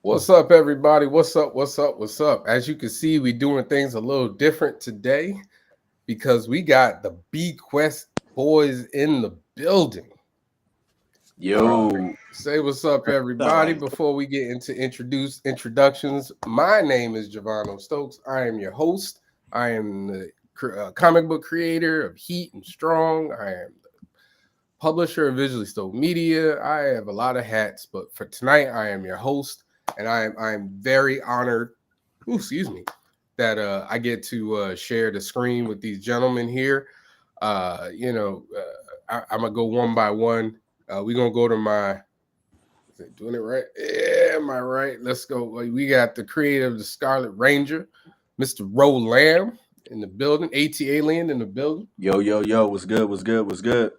What's up, everybody? What's up? What's up? What's up? As you can see, we're doing things a little different today because we got the BeQuest boys in the building. Yo, Say what's up, everybody. Before we get into introductions, my name is Javano Stokes. I am your host. I am the comic book creator of Heat and Strong. I am the publisher of Visually Stoked Media. I have a lot of hats, but for tonight, I am your host, and I'm very honored. Excuse me, that I get to share the screen with these gentlemen here. I'm gonna go one by one. We're gonna go to my. Is it doing it right? Yeah, am I right? Let's go. We got the creator of the Scarlet Ranger, Mr. Ro Lamb in the building. ATA Land in the building. yo, what's good, what's good?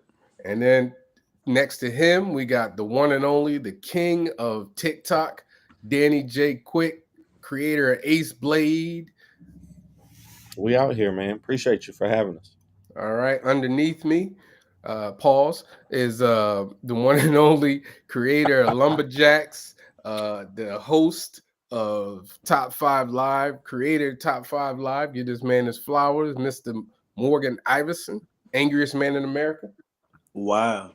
And then next to him, we got the one and only, the king of TikTok, Danny J. Quick, creator of Ace Blade. We out here, man. Appreciate you for having us. All right. Underneath me, pause, is the one and only creator of Lumberjacks, the host of Top 5 Live, creator of Top 5 Live. Give this man his flowers, Mr. Morgan Iverson, angriest man in America. Wow.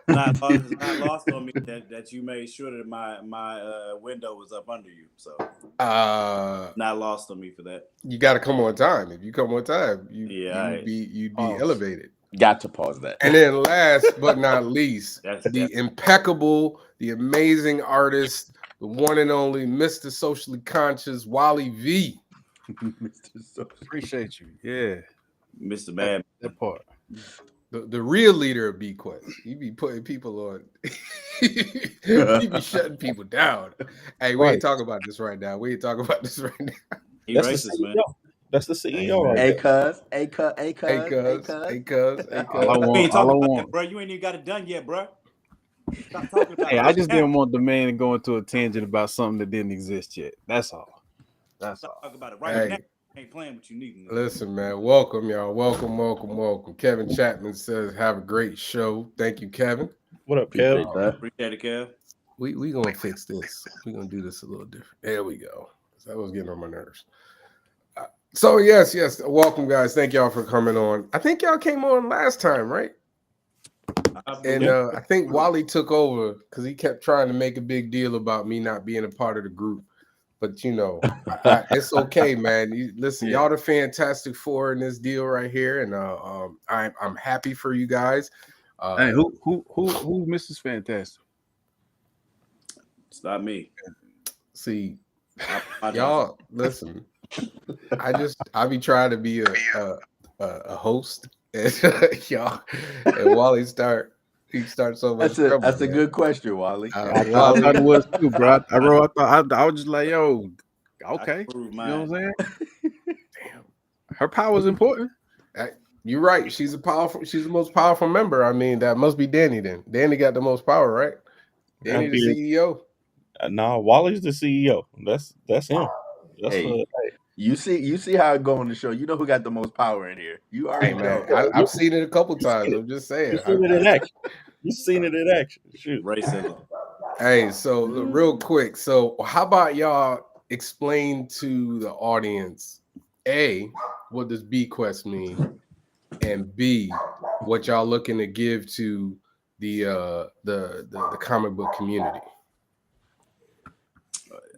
Not lost on me that you made sure that my window was up under you. So not lost on me for that. You got to come on time. If you come on time, you'd be elevated. Got to pause that. And then last but not least, the impeccable, the amazing artist, the one and only Mr. Socially Conscious Wally V. Appreciate you. Yeah. Mr. Bad. That part. The real leader of BeQuest. He be putting people on. He be shutting people down. Hey, we ain't talking about this right now. He racist, man. That's the CEO right Hey, there. cuz. Hey, cuz. You ain't talking about that, bro. You ain't even got it done yet, bro. Stop talking about Hey, I just didn't want the man to go into a tangent about something that didn't exist yet. That's all. Stop talking about it right now. Ain't playing what you need. Listen, man. Welcome, y'all. Welcome. Kevin Chapman says, "Have a great show." Thank you, Kevin. What up, Kev? Appreciate it, Kev. We gonna fix this. We gonna do this a little different. There we go. That was getting on my nerves. So yes. Welcome, guys. Thank y'all for coming on. I think y'all came on last time, right? And I think Wally took over because he kept trying to make a big deal about me not being a part of the group. But it's okay, man. Listen, y'all the Fantastic Four in this deal right here, and I'm happy for you guys. Hey, who Mrs. Fantastic? It's not me. See, y'all listen. I be trying to be a host, and y'all and Wally he starts so much trouble. That's a good question, Wally. I thought it was too, bro. I was just like, yo, okay. You know what I'm saying? Damn. Her power is important. You're right. She's the most powerful member. I mean, that must be Danny then. Danny got the most power, right? Danny the CEO. No, Wally's the CEO. That's him. You see how it go on the show. You know who got the most power in here. You already know. I've seen it a couple times. I'm just saying. You've seen it in action. You've seen it in action. Shoot. Racism. Hey, so real quick. So how about y'all explain to the audience, A, what does BeQuest mean? And B, what y'all looking to give to the comic book community?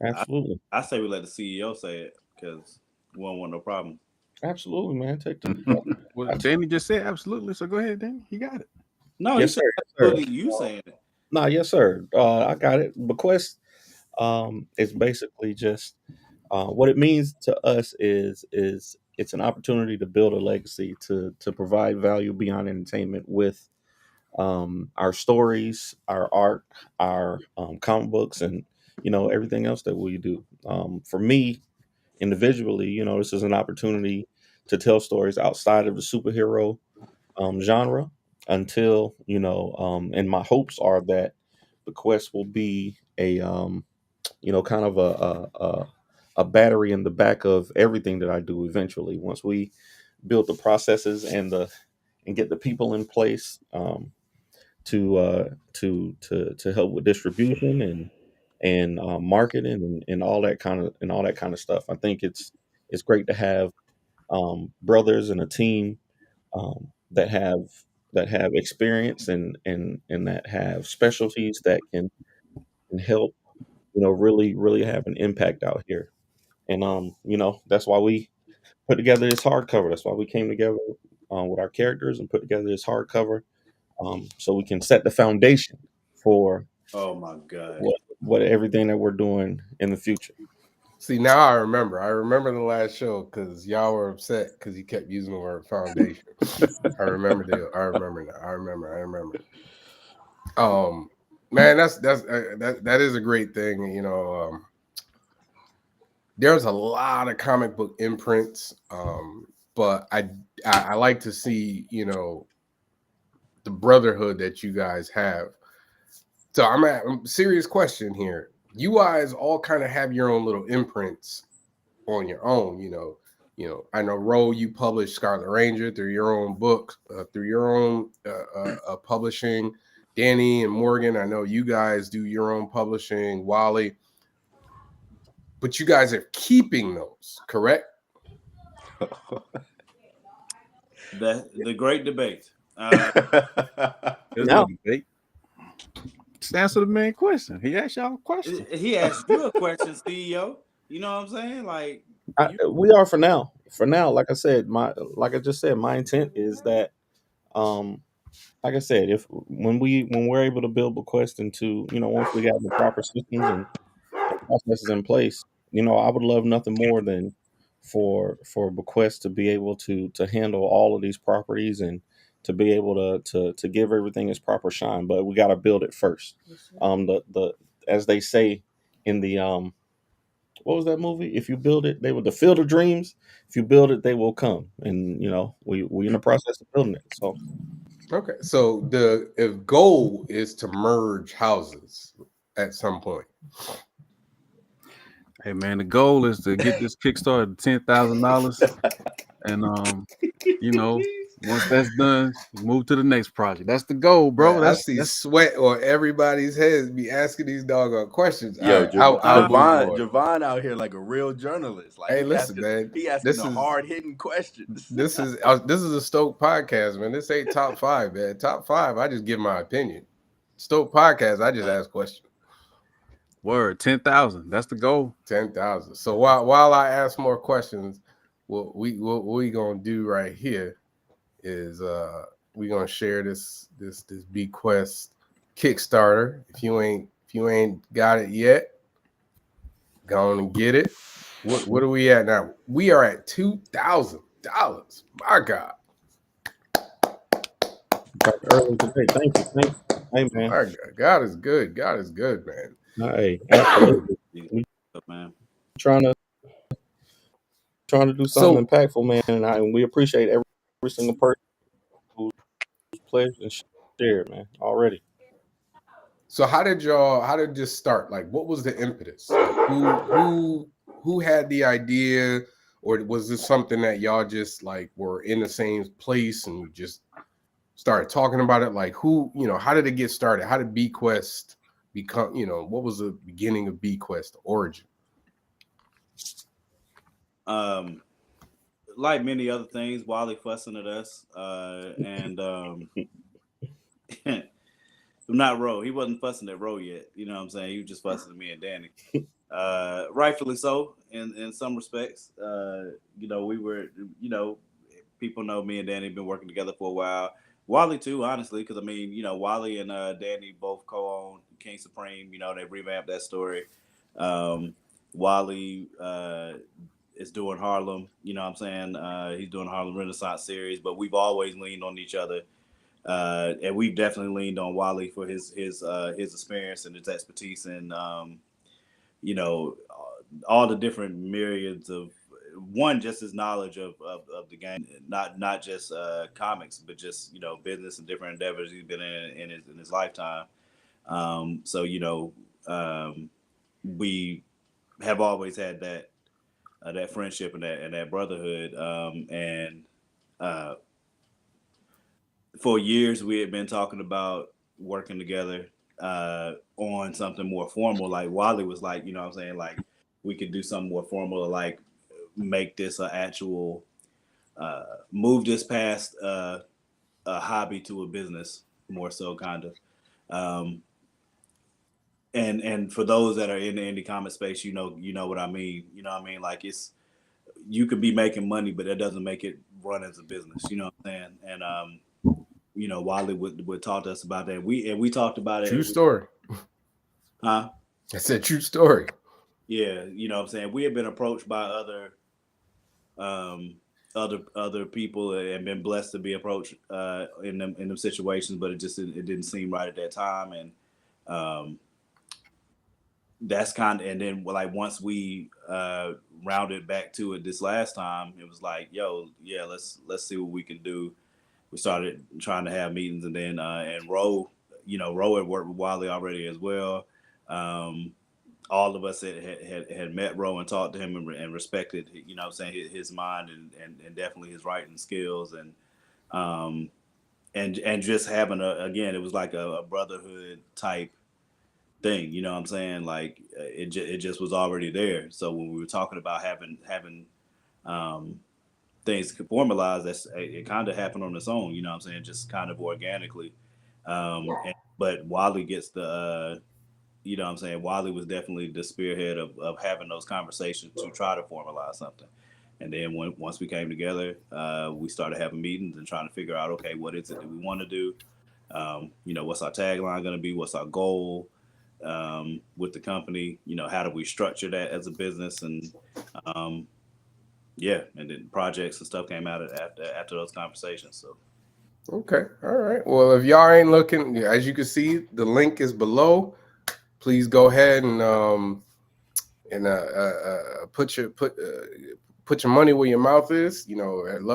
Absolutely. I say we let the CEO say it because we don't want no problem. Absolutely, man. Take the Well, Danny just said absolutely. So go ahead, Danny. He got it. No, yes, sir. Absolutely, you saying it. No, yes, sir. I got it. BeQuest is basically just what it means to us is it's an opportunity to build a legacy to provide value beyond entertainment with our stories, our art, our comic books, and everything else that we do. For me, individually, this is an opportunity to tell stories outside of the superhero genre until and my hopes are that the quest will be a kind of a battery in the back of everything that I do eventually once we build the processes and get the people in place to help with distribution and marketing and all that kind of stuff. I think it's great to have brothers and a team that have experience and that have specialties that can help really have an impact out here. And that's why we put together this hardcover. That's why we came together with our characters and put together this hardcover, so we can set the foundation for Oh my God. what everything that we're doing in the future. See, now I remember. I remember the last show because y'all were upset because he kept using the word foundation. I remember that. I remember now. I remember. Man, that is a great thing. You know, there's a lot of comic book imprints, but I like to see, you know, the brotherhood that you guys have. So I'm serious question here. You guys all kind of have your own little imprints on your own, you know. I know Ro, you published Scarlet Ranger through your own book, through your own publishing. Danny and Morgan, I know you guys do your own publishing. Wally, but you guys are keeping those, correct? The great debate. There's no debate. Just answer the main question. He asked y'all a question. He asked you a question, CEO. You know what I'm saying? Like we are for now. For now, like I just said, my intent is that, like I said, when we're able to build BeQuest into, once we got the proper systems and processes in place, I would love nothing more than for BeQuest to be able to handle all of these properties and to be able to give everything its proper shine. But we got to build it first. The as they say in the what was that movie? If you build it, they will. The Field of Dreams. If you build it, they will come. And we in the process of building it. So okay. So the goal is to merge houses at some point. Hey man, the goal is to get this Kickstarter $10,000, and once that's done, move to the next project. That's the goal, bro. Man, I see sweat on everybody's heads be asking these doggone questions. Yo, I'll Javon out here like a real journalist. Like, hey, listen, man, he asking the hard hitting questions. This is a Stoked podcast, man. This ain't top 5, man. Top 5, I just give my opinion. Stoked podcast, I just ask questions. Word, 10,000. That's the goal. 10,000. So while I ask more questions, what we gonna do right here is we gonna share this BeQuest Kickstarter. If you ain't got it yet, go on and get it. What are we at now? We are at $2,000. My God. Early today. Thank you. Hey man. My God is good. God is good, man. Hey, absolutely. Man. Trying to do something impactful, man, and we appreciate every single person who's pledged and shared, man, already. So how did this start? Like, what was the impetus? Like, who had the idea, or was this something that y'all just like were in the same place and just started talking about it? Like, how did it get started? How did BeQuest become? What was the beginning of BeQuest, the origin? Like many other things, Wally fussing at us, and not Ro. He wasn't fussing at Ro yet. You know what I'm saying? He was just fussing at me and Danny. Rightfully so, in some respects. We were, people know me and Danny have been working together for a while. Wally too, honestly, because Wally and Danny both co-own King Supreme. They revamped that story. Wally is doing Harlem. You know what I'm saying? He's doing Harlem Renaissance series, but we've always leaned on each other. And we've definitely leaned on Wally for his experience and his expertise and all the different myriads of just his knowledge of the game, not just comics, but just business and different endeavors he's been in his lifetime. So we have always had that friendship and that brotherhood, and for years we had been talking about working together. on something more formal. Like Wally was like, you know what I'm saying, like we could do something more formal, like make this an actual move this past a hobby to a business, more so, kind of. And for those that are in the indie comic space, you know what I mean. You know what I mean? Like you could be making money, but that doesn't make it run as a business. You know what I'm saying? And Wally would talk to us about that. We talked about it. True story. Huh? That's a true story. Yeah, you know what I'm saying? We have been approached by other people and been blessed to be approached in them situations, but it didn't seem right at that time. And that's kind of, and then like once we rounded back to it this last time, it was like, yo, yeah, let's see what we can do. We started trying to have meetings, and then and Ro had worked with Wally already as well. All of us had met Ro and talked to him and respected, you know what I'm saying, his mind and definitely his writing skills, and just having again, it was like a brotherhood type thing, you know what I'm saying? Like it just was already there. So when we were talking about having things formalized, it kind of happened on its own, you know what I'm saying? Just kind of organically. But Wally gets the you know what I'm saying, Wally was definitely the spearhead of having those conversations to try to formalize something. And then once we came together, we started having meetings and trying to figure out, okay, what is it that we want to do? What's our tagline going to be? What's our goal with the company? How do we structure that as a business? And and then projects and stuff came out after those conversations. So. Okay. All right. Well, if y'all ain't looking, as you can see, the link is below. Please go ahead and put your money where your mouth is.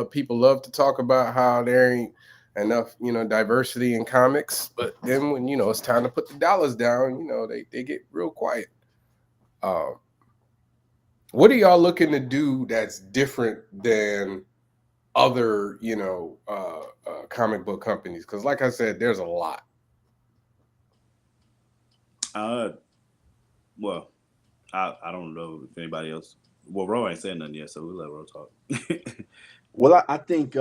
People love to talk about how there ain't enough, diversity in comics, but then when it's time to put the dollars down, they get real quiet. What are y'all looking to do that's different than other, comic book companies? Because, like I said, there's a lot. Well, I don't know if anybody else. Well, Ro ain't saying nothing yet, so we'll let Ro talk. Well, I think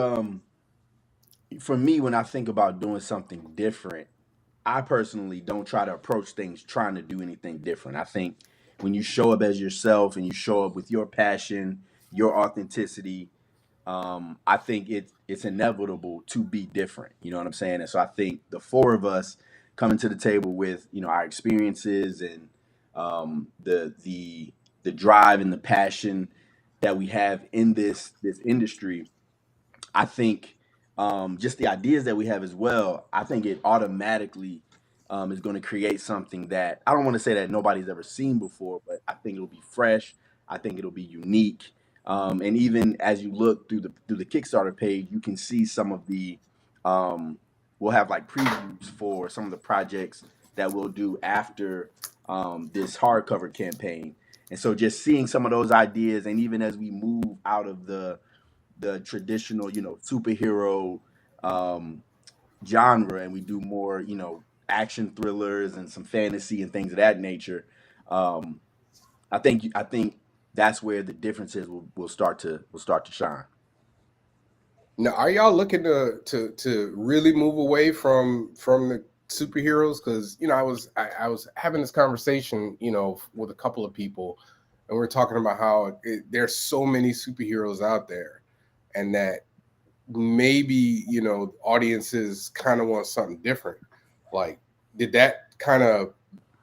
for me, when I think about doing something different, I personally don't try to approach things trying to do anything different. I think when you show up as yourself and you show up with your passion, your authenticity, I think it's inevitable to be different. You know what I'm saying? And so I think the four of us coming to the table with our experiences and the drive and the passion that we have in this industry, I think just the ideas that we have as well, I think it automatically is going to create something that I don't want to say that nobody's ever seen before, but I think it'll be fresh. I think it'll be unique. And even as you look through the Kickstarter page, you can see some of the we'll have like previews for some of the projects that we'll do after this hardcover campaign. And so just seeing some of those ideas, and even as we move out of the traditional, superhero genre, and we do more, action thrillers and some fantasy and things of that nature. I think that's where the differences will start to shine. Now, are y'all looking to really move away from the superheroes? Because I was having this conversation, with a couple of people, and we're talking about how there's so many superheroes out there, and that maybe audiences kind of want something different. Like, did that kind of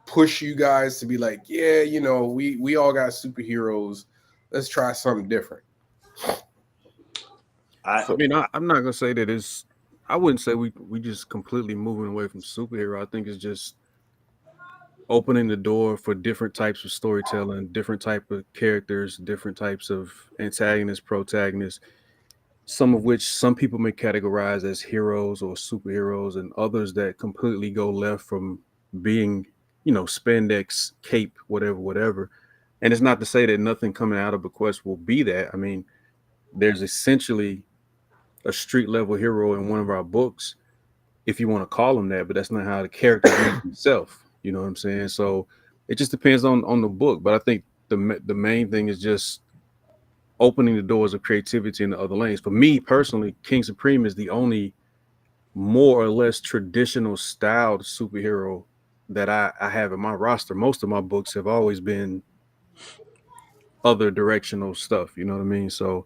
push you guys to be like, yeah, we all got superheroes, let's try something different? I'm not gonna say that it's. I wouldn't say we just completely moving away from superhero. I think it's just opening the door for different types of storytelling, different type of characters, different types of antagonists, protagonists. Some of which some people may categorize as heroes or superheroes, and others that completely go left from being, spandex, cape, whatever. And it's not to say that nothing coming out of BeQuest will be that. I mean, there's essentially a street level hero in one of our books, if you want to call him that, but that's not how the character views himself. You know what I'm saying? So it just depends on the book. But I think the main thing is just opening the doors of creativity in the other lanes. For me personally, King Supreme is the only more or less traditional styled superhero that I have in my roster. Most of my books have always been other directional stuff. You know what I mean? So,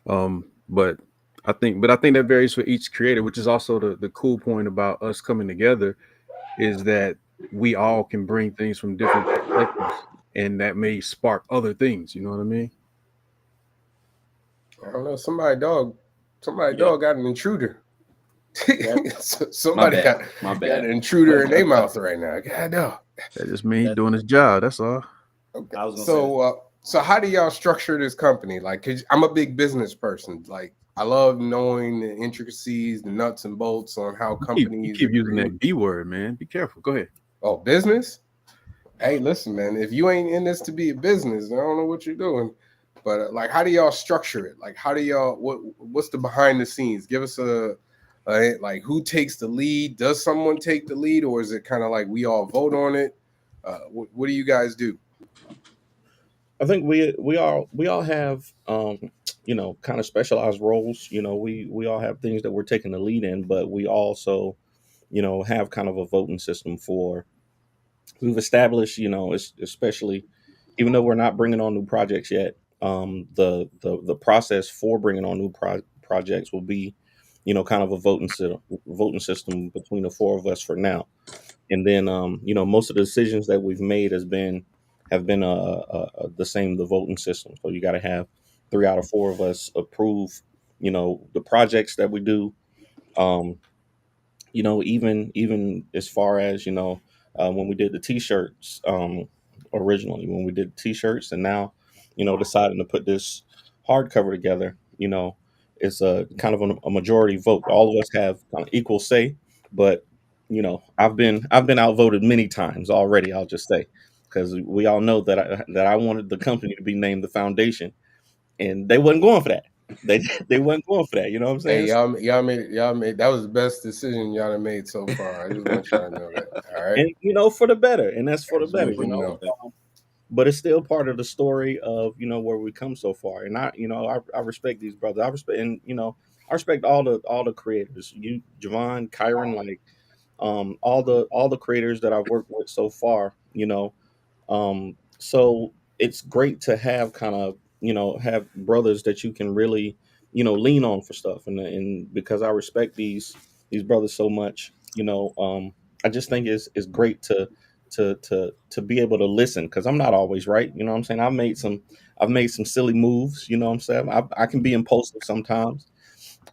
but I think that varies for each creator, which is also the cool point about us coming together is that we all can bring things from different perspectives, and that may spark other things. You know what I mean? I don't know. Somebody Yeah. dog got an intruder. My Somebody bad. got an intruder in their mouth right now. God dog. That just means he's doing his job. That's all. Okay. I was gonna say So how do y'all structure this company? Like, 'cause I'm a big business person. Like, I love knowing the intricacies, the nuts and bolts on how You companies keep are using created. that B word, man. Be careful. Go ahead. Oh, business? Hey, listen, man. If you ain't in this to be a business, I don't know what you're doing. But like, how do y'all structure it? Like, how do y'all what's the behind the scenes? Give us a like who takes the lead? Does someone take the lead, or is it kind of like we all vote on it? What do you guys do? I think we all have kind of specialized roles. We all have things that we're taking the lead in, but we also have kind of a voting system for. We've established, especially even though we're not bringing on new projects yet, the process for bringing on new projects will be, kind of a voting system between the four of us for now. And then most of the decisions that we've made have been the same, the voting system. So you got to have 3 out of 4 of us approve the projects that we do. um even as far as when we did the t-shirts, originally when we did t-shirts, and now deciding to put this hardcover together. It's a kind of a majority vote. All of us have kind of equal say, but I've been outvoted many times already, I'll just say, because we all know that I wanted the company to be named the Foundation, and they wasn't going for that. they they wasn't going for that, you know what I'm Hey, saying? y'all made that was the best decision y'all have made so far. I just want y'all to know that. All right, And for the better, and that's for the just better, want you to know. but it's still part of the story of where we come so far. And I respect these brothers. I respect all the creators, you, Javon, Kyron, like all the creators that I've worked with so far. So it's great to have kind of have brothers that you can really lean on for stuff. And because I respect these brothers so much, I just think it's great to be able to listen, because I'm not always right. You know what I'm saying? I've made some silly moves. You know what I'm saying? I can be impulsive sometimes,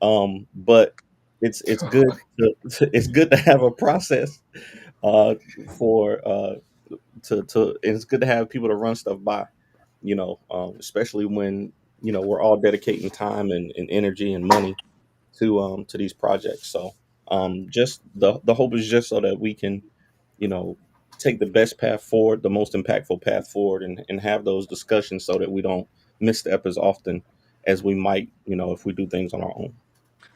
but it's good it's good to have a process, uh, for to and it's good to have people to run stuff by. Especially when we're all dedicating time and energy and money to these projects. So just the hope is just so that we can you know take the best path forward, the most impactful path forward, and have those discussions so that we don't misstep as often as we might, if we do things on our own.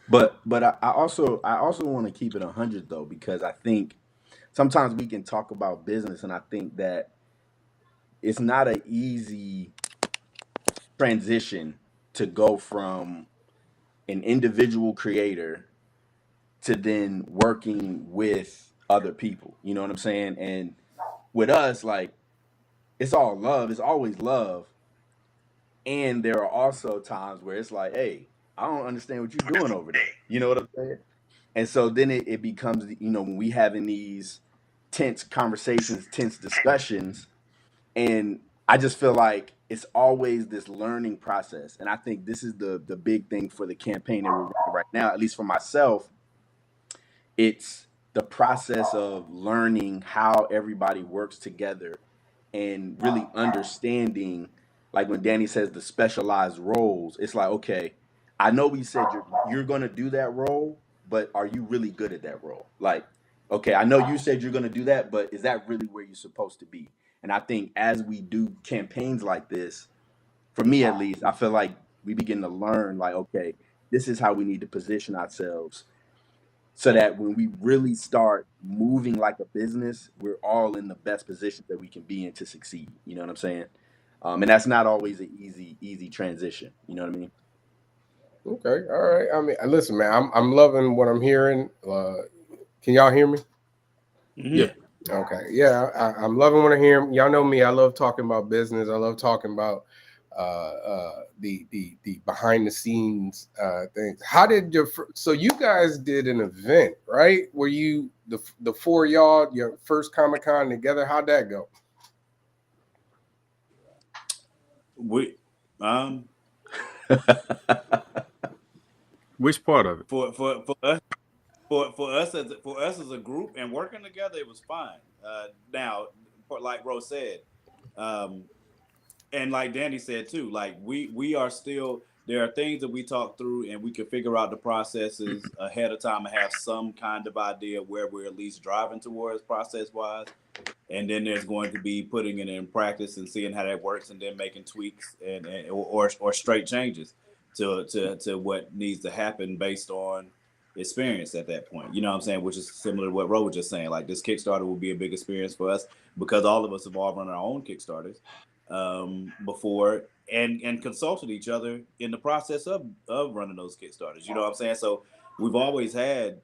But I also want to keep it 100 though, because I think sometimes we can talk about business, and I think that it's not an easy transition to go from an individual creator to then working with other people. You know what I'm saying? And with us, like, it's all love. It's always love. And there are also times where it's like, hey, I don't understand what you're doing over there. You know what I'm saying? And so then it becomes, when we having these tense conversations, tense discussions, and I just feel like it's always this learning process. And I think this is the big thing for the campaign that we're running right now, at least for myself. It's the process of learning how everybody works together and really understanding, like when Danny says the specialized roles. It's like, okay, I know we said you're going to do that role, but are you really good at that role? Like, okay, I know you said you're going to do that, but is that really where you're supposed to be? And I think as we do campaigns like this, for me at least, I feel like we begin to learn, like, okay, this is how we need to position ourselves so that when we really start moving like a business, we're all in the best position that we can be in to succeed. You know what I'm saying? And that's not always an easy transition. You know what I mean? Okay, all right. I mean, listen, man, I'm loving what I'm hearing. Can y'all hear me? Yeah. Okay, yeah, I'm loving what I hear. Y'all know me. I love talking about business. I love talking about the behind the scenes things. How did so you guys did an event, right? Were you the four of y'all your first Comic Con together? How'd that go? We Which part of it? for us as a group and working together, it was fine. Now, like Rose said, um, and like Danny said too, like we are still, there are things that we talk through and we can figure out the processes ahead of time and have some kind of idea where we're at least driving towards process wise. And then there's going to be putting it in practice and seeing how that works, and then making tweaks and or straight changes to what needs to happen based on experience at that point. You know what I'm saying? Which is similar to what Ro was just saying. Like, this Kickstarter will be a big experience for us because all of us have all run our own Kickstarters before and consulted each other in the process of running those Kickstarters. You know what I'm saying? So we've always had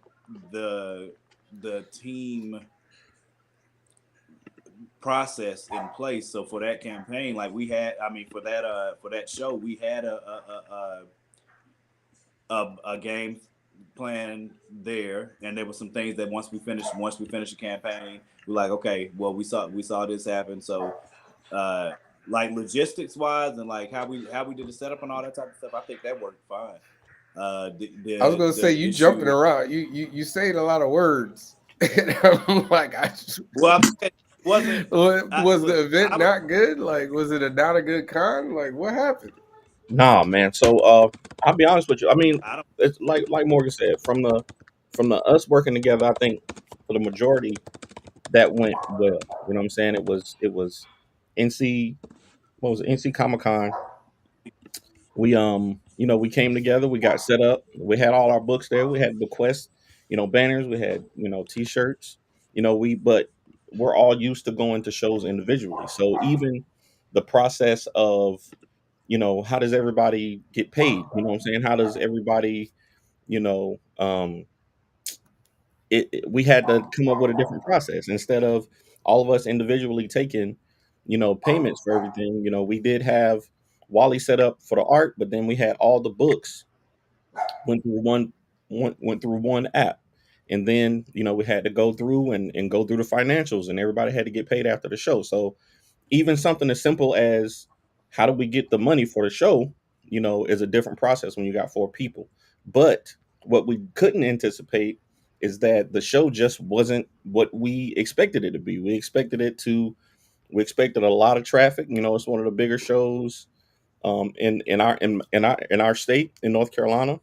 the team process in place. So for that campaign, like we had, I mean, for that show, we had a game plan there, and there were some things that once we finished the campaign, we're like, okay, well, we saw this happen. So like logistics wise and like how we did the setup and all that type of stuff, I think that worked fine. I was gonna say The you jumping issue, around. You saying a lot of words. And I'm like, well, I think it wasn't. was the event I was. not good? Like, was it not a good con? Like, what happened? Nah, man. So I'll be honest with you. I mean, I don't. it's like Morgan said, from the us working together, I think for the majority that went well. You know what I'm saying? It was NC, what was it, NC Comic Con. We we came together, we got set up, we had all our books there, we had BeQuest, banners, we had, t-shirts, but we're all used to going to shows individually. So even the process of, how does everybody get paid? You know what I'm saying? How does everybody, you know, we had to come up with a different process instead of all of us individually taking, payments for everything. We did have Wally set up for the art, but then we had all the books went through went through one app. And then, we had to go through and go through the financials, and everybody had to get paid after the show. So even something as simple as how do we get the money for the show, is a different process when you got four people. But what we couldn't anticipate is that the show just wasn't what we expected it to be. We expected a lot of traffic. It's one of the bigger shows in our state in North Carolina.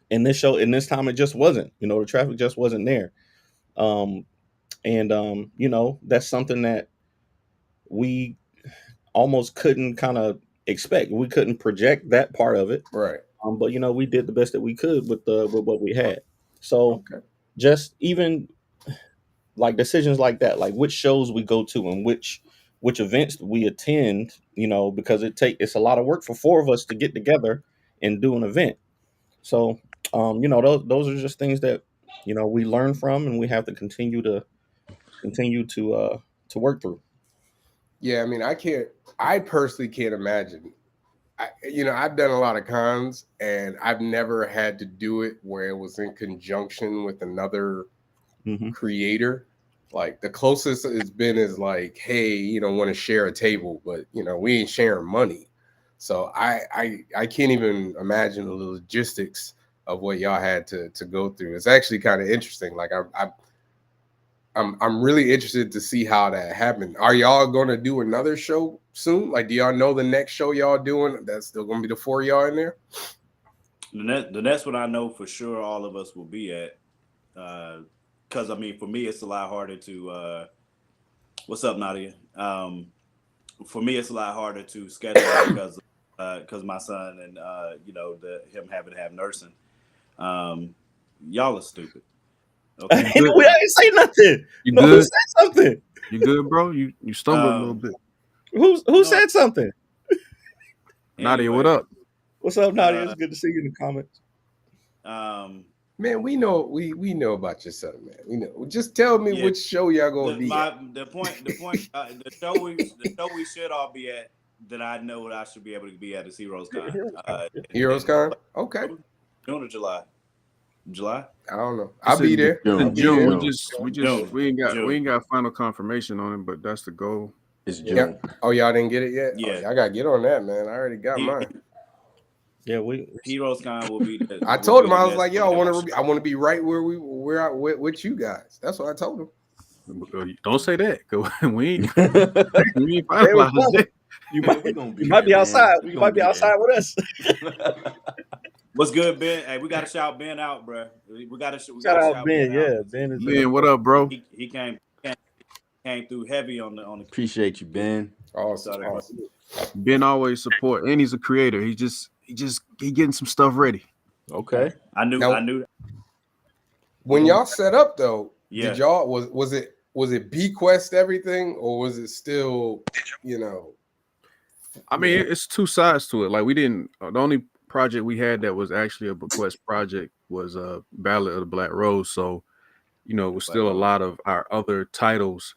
And this time it just wasn't. The traffic just wasn't there. Um, and that's something that we almost couldn't kind of expect. We couldn't project that part of it. Right. But we did the best that we could with what we had. So Okay. just even like decisions like that, like which shows we go to and which events we attend, because it's a lot of work for four of us to get together and do an event. So those are just things that we learn from, and we have to continue to work through. Yeah, I mean, I personally can't imagine. I've done a lot of cons, and I've never had to do it where it was in conjunction with another Hmm. creator. Like the closest it's been is like, hey, want to share a table, but we ain't sharing money. So I can't even imagine the logistics of what y'all had to go through. It's actually kind of interesting. Like I'm really interested to see how that happened. Are y'all going to do another show soon? Like, do y'all know the next show y'all doing? That's still going to be the four of y'all in there. The next one I know for sure all of us will be at. Because I mean, for me, it's a lot harder to. What's up, Nadia? For me, it's a lot harder to schedule because my son and him having to have nursing. Um, Y'all are stupid. Okay. I didn't say nothing. You No, good? who said something? You good, bro? You stumbled a little bit. Who No. said something? Nadia, what Anyway, up? What's up, Nadia? It's good to see you in the comments. Man, we know about your son, man. We know. Just tell me Yeah. which show y'all gonna be at. The show we should all be at that I know what I should be able to be at is Heroes Con. Heroes Con? Okay. June or July? July? I don't know. I'll be there. It's in I'll be June. there. June. We ain't got final confirmation on it, but that's the goal. It's June. Yeah. Oh, y'all didn't get it yet? Yeah. Oh, I gotta get on that, man. I already got mine. Yeah, Heroes Con will be. I told him, I was like, yo, I want to be right where we're at with you guys. That's what I told him. Don't say that, because we ain't finalized it. You might be outside. You might be outside with us. What's good, Ben? Hey, we gotta shout Ben out, bro. We gotta shout out Ben. out. Yeah, Ben is. Man, what up, bro? He came through heavy on the. Appreciate you, Ben. Awesome. Ben always support, and he's a creator. He getting some stuff ready. Okay. I knew. When y'all set up though, Yeah. did y'all was it BeQuest everything, or was it still, I mean, it's two sides to it. Like, we didn't. The only project we had that was actually a BeQuest project was Ballad of the Black Rose. So, it was still a lot of our other titles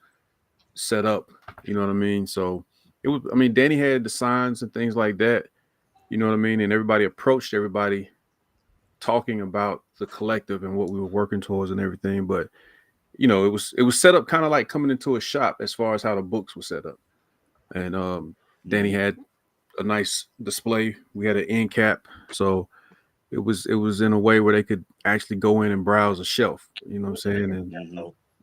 set up. You know what I mean? So it was. I mean, Danny had the signs and things like that. You know what I mean? And everybody approached everybody talking about the collective and what we were working towards and everything. But it was set up kind of like coming into a shop as far as how the books were set up. And Danny had a nice display. We had an end cap, so it was in a way where they could actually go in and browse a shelf. You know what I'm saying? And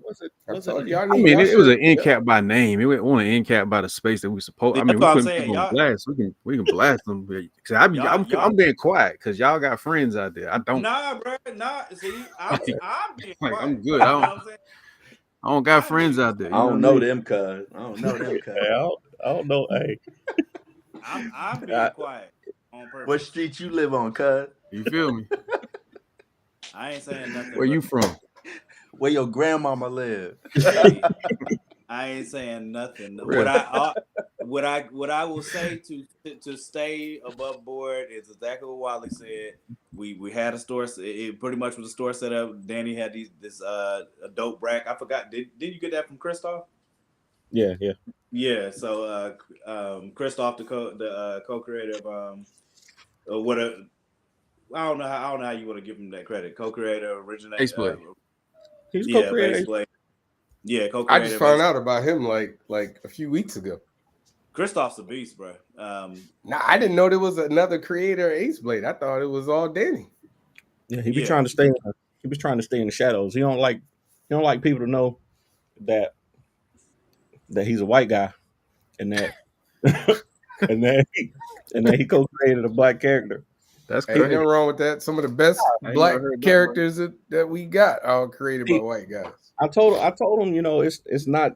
it was an end cap by name. It wasn't an end cap by the space that we supposed. I mean, we couldn't put on blast. We can blast them. I'm being quiet because y'all got friends out there. I don't. Nah, bro. Nah. See, I'm being quiet. I'm good. I don't got friends out there. I don't know them, cuz. I don't know them, cuz. I don't know. Hey, I'm being quiet on purpose. What street you live on, cuz? You feel me? I ain't saying nothing. Where you from? Where your grandmama live? Hey, I ain't saying nothing. What I will say to stay above board is exactly what Wally said. We had a store. It pretty much was a store set up. Danny had this dope rack. I forgot. Did you get that from Christoph? Yeah. Yeah. So Christoph, the co-creator of I don't know how you want to give him that credit. Co-creator, originator. Ace-Blade. He's co-creator. Ace-Blade. Yeah, co-creator. I just found out about him like a few weeks ago. Christoph's a beast, bro. I didn't know there was another creator of Ace-Blade. I thought it was all Danny. Yeah, he was trying to stay in the shadows. He don't like people to know that he's a white guy, and that and that he co-created a black character. That's Ain't nothing wrong with that. Some of the best black characters that we got are created by white guys. I told him, it's not.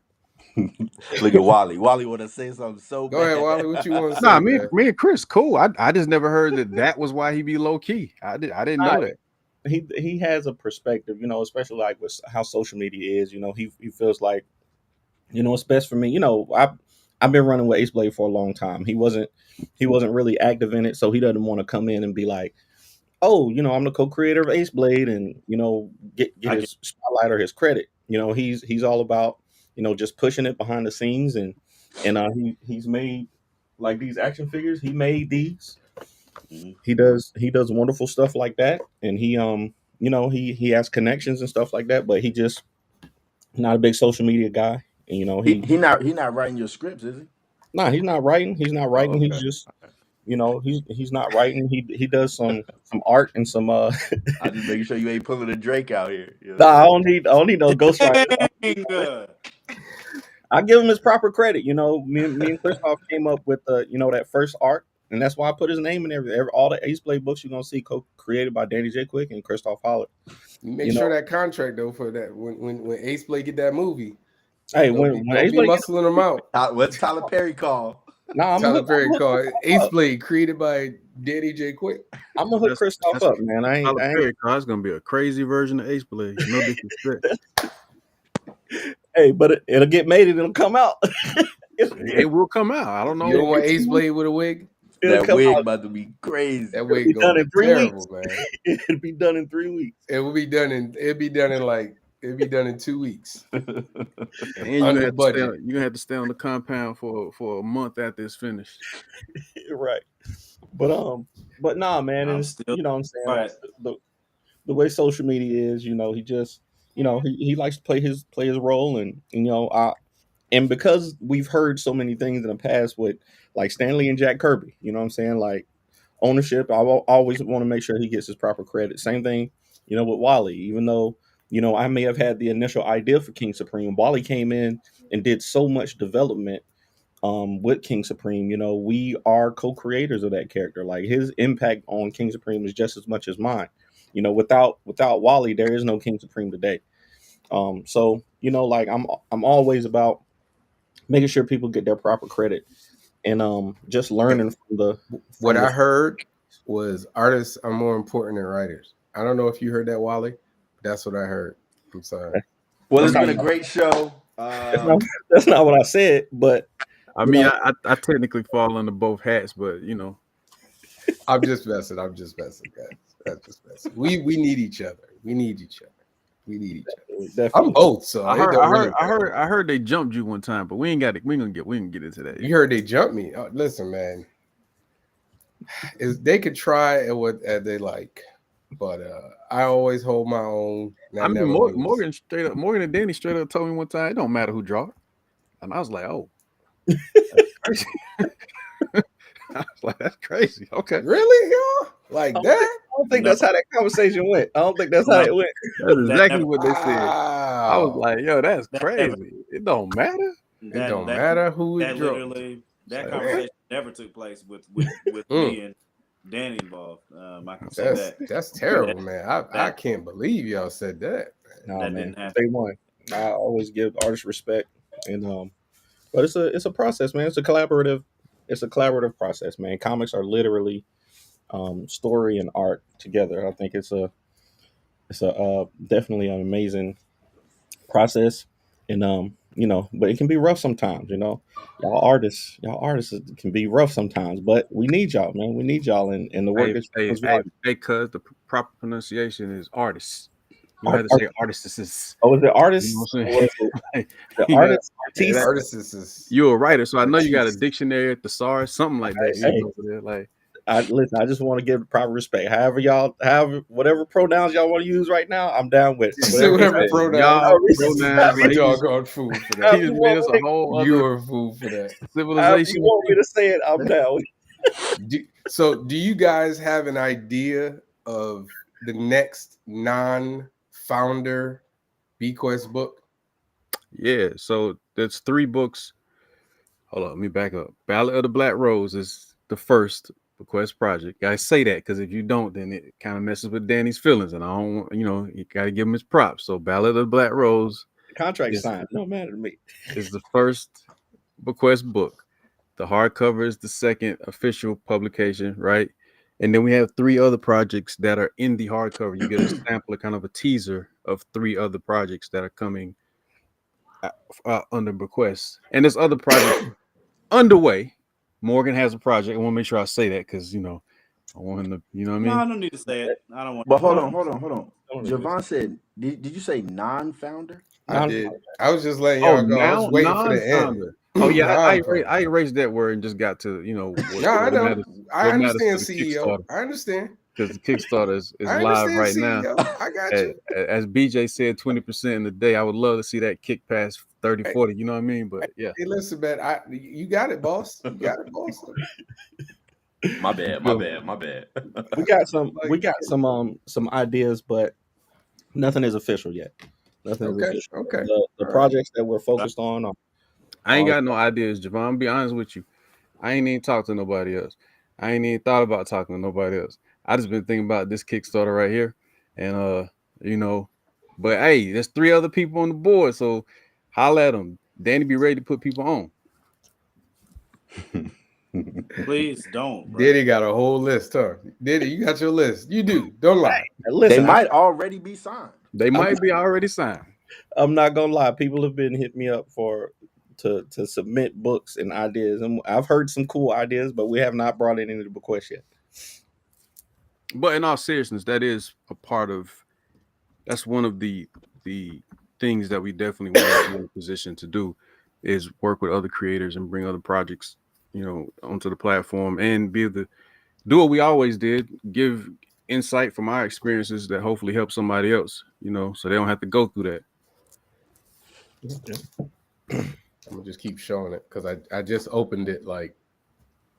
Look at Wally. Wally want to say something so bad. Go ahead, Wally. What you want to say? Nah, me and Chris, cool. I just never heard that was why he be low key. I didn't know that. He has a perspective, especially like with how social media is. He feels like, it's best for me. I've been running with Ace-Blade for a long time. He wasn't really active in it, so he doesn't want to come in and be like, oh, I'm the co-creator of Ace-Blade, and get his spotlight or his credit. He's all about just pushing it behind the scenes, and he's made like these action figures. He made these. Mm-hmm. He does wonderful stuff like that, and he has connections and stuff like that, but he just not a big social media guy. And, he not writing your scripts, is he? Nah, he's not writing. He's not writing. Okay. He's just he's not writing. He does some art and some I just making sure you ain't pulling a Drake out here. Nah, I don't need no ghostwriter. I give him his proper credit. Me and Christoph came up with that first art, and that's why I put his name in everything. All the Ace-Blade books you're gonna see created by Danny J. Quick and Christoph Hollard. You make sure that contract though for that when Ace-Blade get that movie. Hey, when Ace-Blade muscling them out. What's Tyler Perry call? No, I'm Tyler gonna Perry called Ace up. Blade, created by Danny J. Quick. I'm gonna hook That's Christoph that's up, man. I Tyler ain't. Perry car. It's gonna be a crazy version of Ace Blade. No disrespect. Hey, but it'll get made and it'll come out. It will come out. I don't You don't know. want Ace Blade with a wig? It'll That come wig out. about to be crazy. That It'll wig be gonna done be in 3 terrible, weeks. man. It'll be done in 3 weeks. It'll be done in 2 weeks. And Under you're gonna have to stay. budget. You're gonna have to stay on the compound for a month after it's finished. Right. But nah, man, I'm and it's, still you know what I'm saying, like right. the way social media is, he just, he likes to play his role, and because we've heard so many things in the past with like Stanley and Jack Kirby, you know what I'm saying, like ownership, always want to make sure he gets his proper credit. Same thing, with Wally. Even though I may have had the initial idea for King Supreme, Wally came in and did so much development with King Supreme. We are co-creators of that character. Like his impact on King Supreme is just as much as mine. Without Wally, there is no King Supreme today. So like I'm always about making sure people get their proper credit, and just learning What from I the heard was artists are more important than writers. I don't know if you heard that, Wally. That's what I heard. I'm sorry. Well, that's it's not been a great show. that's not that's not what I said, but I you mean, know, I technically fall under both hats, but I'm just messing, guys. That's just messing. We need each other. We need each other. I'm definitely. both, so I it heard, don't I really heard, I matter. heard, I heard they jumped you one time, but we ain't got it. We ain't gonna get into that. You heard they jumped me. Oh, listen, man. They could try at what they like, but I always hold my own. And I mean, never lose. Morgan and Danny straight up told me one time it don't matter who draw it, and I was like, oh, that's crazy. I was like, that's crazy. Okay, Really, y'all? Like I that? don't think No. that's how that conversation went. I don't think that's how No. it went. that's That exactly never- what they said. I was Wow. like, yo, that's That never- crazy. It don't matter. It don't matter who That it draws. literally that Like, conversation never took place with me and Danny involved. I can say That's terrible, man. I can't believe y'all said that. No, That man. didn't happen. Day one, I always give artists respect, and but it's a process, man. It's a collaborative process, man. Comics are literally story and art together. I think it's a definitely an amazing process, and but it can be rough sometimes. Y'all artists can be rough sometimes, but we need y'all, man. We need y'all in the work that you do. Hey, cuz the proper pronunciation is artists. You don't Art- have to say artists. Oh, is it artists? You know what I'm Or saying? is it Like, the you got- artists? yeah, that- Artists is You're a writer, so I know you got a Artists. dictionary, a thesaurus, something like that. Hey. You know, over there, like, Listen, I just want to give proper respect. However, whatever pronouns y'all want to use right now, I'm down with it. Say whatever Hey, pronouns. y'all, You pronouns, like, he just- doggone fool for that. he just made us a whole other You're a fool for that. However civilization. you want me to say it, I'm down with it. Do you guys have an idea of the next non-founder BeQuest book? Yeah, so there's 3 books. Hold on, let me back up. Ballad of the Black Rose is the first BeQuest project. Guys say that because if you don't, then it kind of messes with Danny's feelings, and I don't, you got to give him his props. So Ballad of the Black Rose The contract Yes. signed. No matter to me. is the first BeQuest book. The hardcover is the second official publication, right? And then we have 3 other projects that are in the hardcover. You get a sample, kind of a teaser of 3 other projects that are coming under BeQuest. And there's other projects underway. Morgan has a project. I want to make sure I say that because, I want him to, you know what I mean? No, I don't need to say it. I don't want. But hold to. on. Javon said, did you say non-founder? I did. I was just letting y'all go. I was waiting for the end. non-founder. Oh yeah, I Non-founder. erased that word and just got to No, I know. I what matters understand, to the CEO. Kickstarter. I understand. Because the Kickstarter is I live understand, right CEO. now. I got you. As BJ said, 20% in the day. I would love to see that kick past 30, 40. You know what I mean? But yeah. Hey, listen, man. You got it, boss. You got it, boss. My bad. We got some ideas, but nothing is official yet. Nothing is Okay. official. Okay. The projects that we're focused on are I ain't got no ideas, Javon. Be honest with you. I ain't even talked to nobody else. I ain't even thought about talking to nobody else. I just been thinking about this Kickstarter right here. And but hey, there's 3 other people on the board. So holla at them. Danny be ready to put people on. Please don't, bro. Diddy got a whole list, huh? Diddy, you got your list. You do. Don't lie. They Listen, might already be signed. They might be already signed. I'm not gonna lie. People have been hitting me up to submit books and ideas, and I've heard some cool ideas, but we have not brought it into the BeQuest yet. But in all seriousness, that is a part of. That's one of the things that we definitely want to be in a position to do, is work with other creators and bring other projects, onto the platform and be able to do what we always did, give insight from our experiences that hopefully help somebody else, so they don't have to go through that. I'm gonna just keep showing it because I just opened it like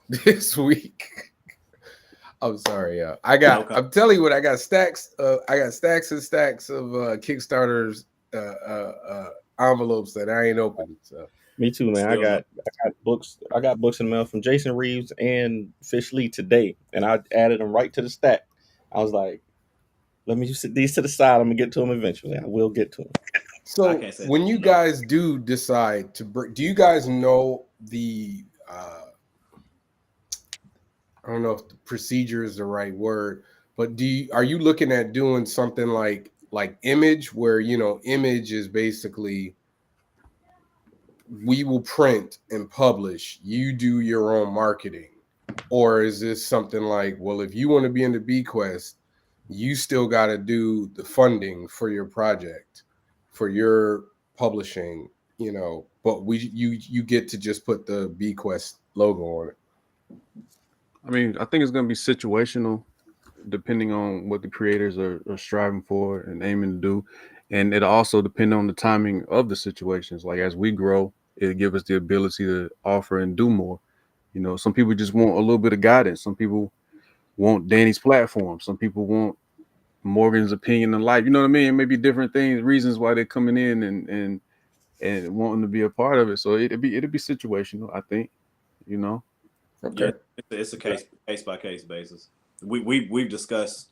this week. I'm sorry, I'm telling you what, I got stacks and stacks of Kickstarters envelopes that I ain't opened. So Me too, man. I got books. I got books in the mail from Jason Reeves and Fish Lee today, and I added them right to the stack. I was like, let me just sit these to the side. I'm gonna get to them eventually. I will get to them. So when you guys do decide to bring, do you guys know the I don't know if the procedure is the right word, but are you looking at doing something like Image, where Image is basically, we will print and publish, you do your own marketing? Or is this something like, well, if you want to be in the BeQuest, you still got to do the funding for your project, for your publishing, but you get to just put the BeQuest logo on it? I mean, I think it's going to be situational, depending on what the creators are striving for and aiming to do. And it'll also depend on the timing of the situations. Like, as we grow, it'll give us the ability to offer and do more. Some people just want a little bit of guidance. Some people want Danny's platform. Some people want Morgan's opinion on life. You know what I mean? It may be different things, reasons why they're coming in and wanting to be a part of it. So it'll be situational, I think. Okay. Yeah, it's a case by case basis. We've discussed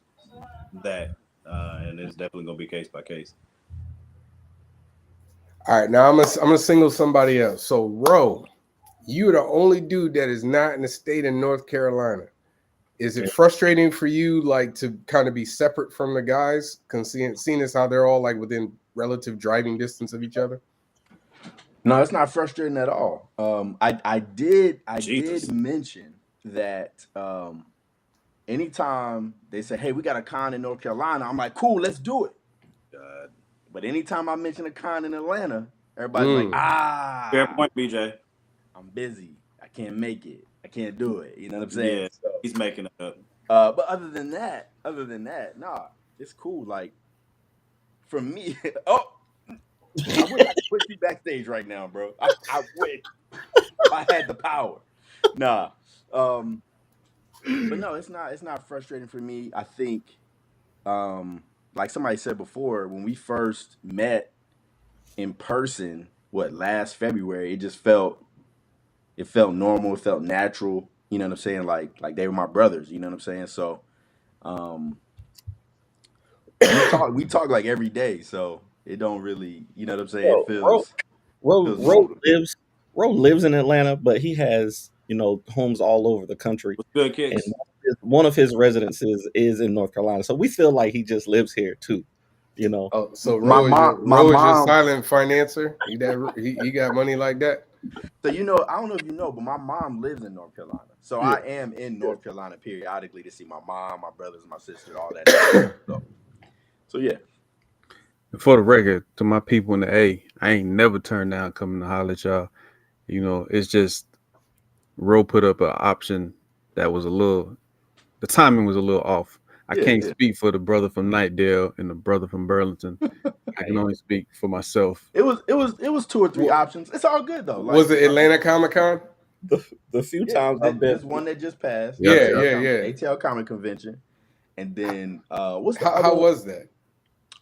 that, and it's definitely gonna be case by case. All right, now I'm gonna single somebody else. So, Ro, you're the only dude that is not in the state of North Carolina. Is it frustrating for you, like, to kind of be separate from the guys, seeing as how they're all like within relative driving distance of each other? No, it's not frustrating at all. I did mention that anytime they say, "Hey, we got a con in North Carolina," I'm like, "Cool, let's do it." But anytime I mention a con in Atlanta, everybody's like, fair point, BJ. I'm busy. I can't make it. I can't do it. You know what I'm saying? Yeah, so, he's making it up. But other than that, nah, it's cool. Like, for me, I wish I could put you backstage right now, bro. I wish if I had the power. Nah. But no, it's not frustrating for me. I think, like somebody said before, when we first met in person, last February, it felt normal, it felt natural. You know what I'm saying? Like they were my brothers. You know what I'm saying? So, we talk like every day. So it don't really, you know what I'm saying? It feels. Ro lives in Atlanta, but he has homes all over the country. Good kicks. And one of his residences is in North Carolina, so we feel like he just lives here too. Oh, so Ro is your silent financer. He got money like that. So I don't know if you know, but my mom lives in North Carolina. So I am in North Carolina periodically to see my mom, my brothers, my sister, all that. So yeah. For the record, to my people in the A, I ain't never turned down coming to holler at y'all. It's just Ro put up an option that was the timing was a little off. I can't speak for the brother from Nightdale and the brother from Burlington. I can only speak for myself. It was 2 or 3 options. It's all good though. Was it Atlanta Comic-Con? The few times I've been. This one that just passed. Yeah. ATL Comic Convention. And then how was that?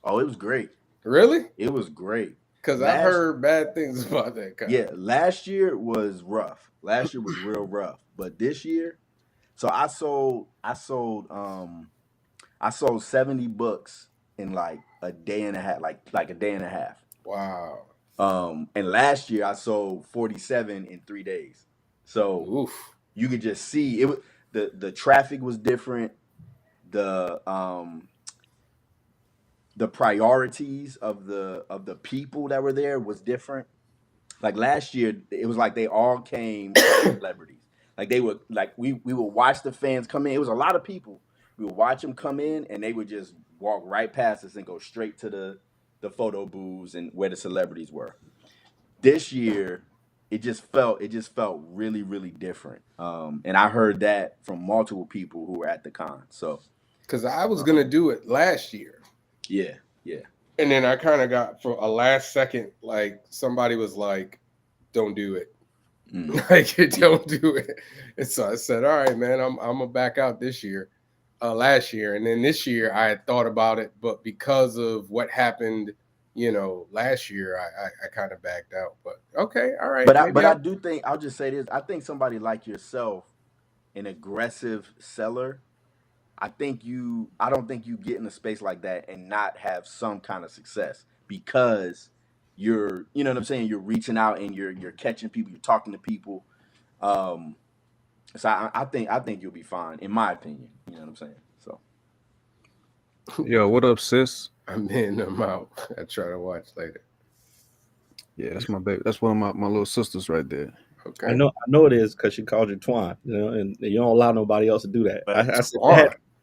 Oh, it was great. Really? It was great. Because I heard bad things about that con. Yeah, last year was rough. Last year was real rough. But this year, so I sold 70 books in like a day and a half, like a day and a half. Wow. And last year I sold 47 in 3 days. So, oof. you could just see it. The traffic was different. The priorities of the people that were there was different. Like last year, it was like they all came as celebrities. Like they would like we would watch the fans come in. It was a lot of people. We would watch them come in, and they would just walk right past us and go straight to the photo booths and where the celebrities were. This year, it just felt really really different. And I heard that from multiple people who were at the con. So because I was gonna do it last year. yeah. And then I kind of got for a last second, like somebody was like, "Don't do it." Like, don't do it. And so I said, "All right, man, I'm gonna back out this year, last year." And then this year I had thought about it, but because of what happened, last year, I kind of backed out. But okay, all right. But I do think I'll just say this. I think somebody like yourself, an aggressive seller, I don't think you get in a space like that and not have some kind of success because you know what I'm saying, you're reaching out and you're catching people, you're talking to people. So I think you'll be fine, in my opinion. You know what I'm saying? So Yo, what up, sis? I'm in them out. I try to watch later. Yeah, that's my baby. That's one of my little sisters right there. Okay. I know it is because she called you Twan, and you don't allow nobody else to do that.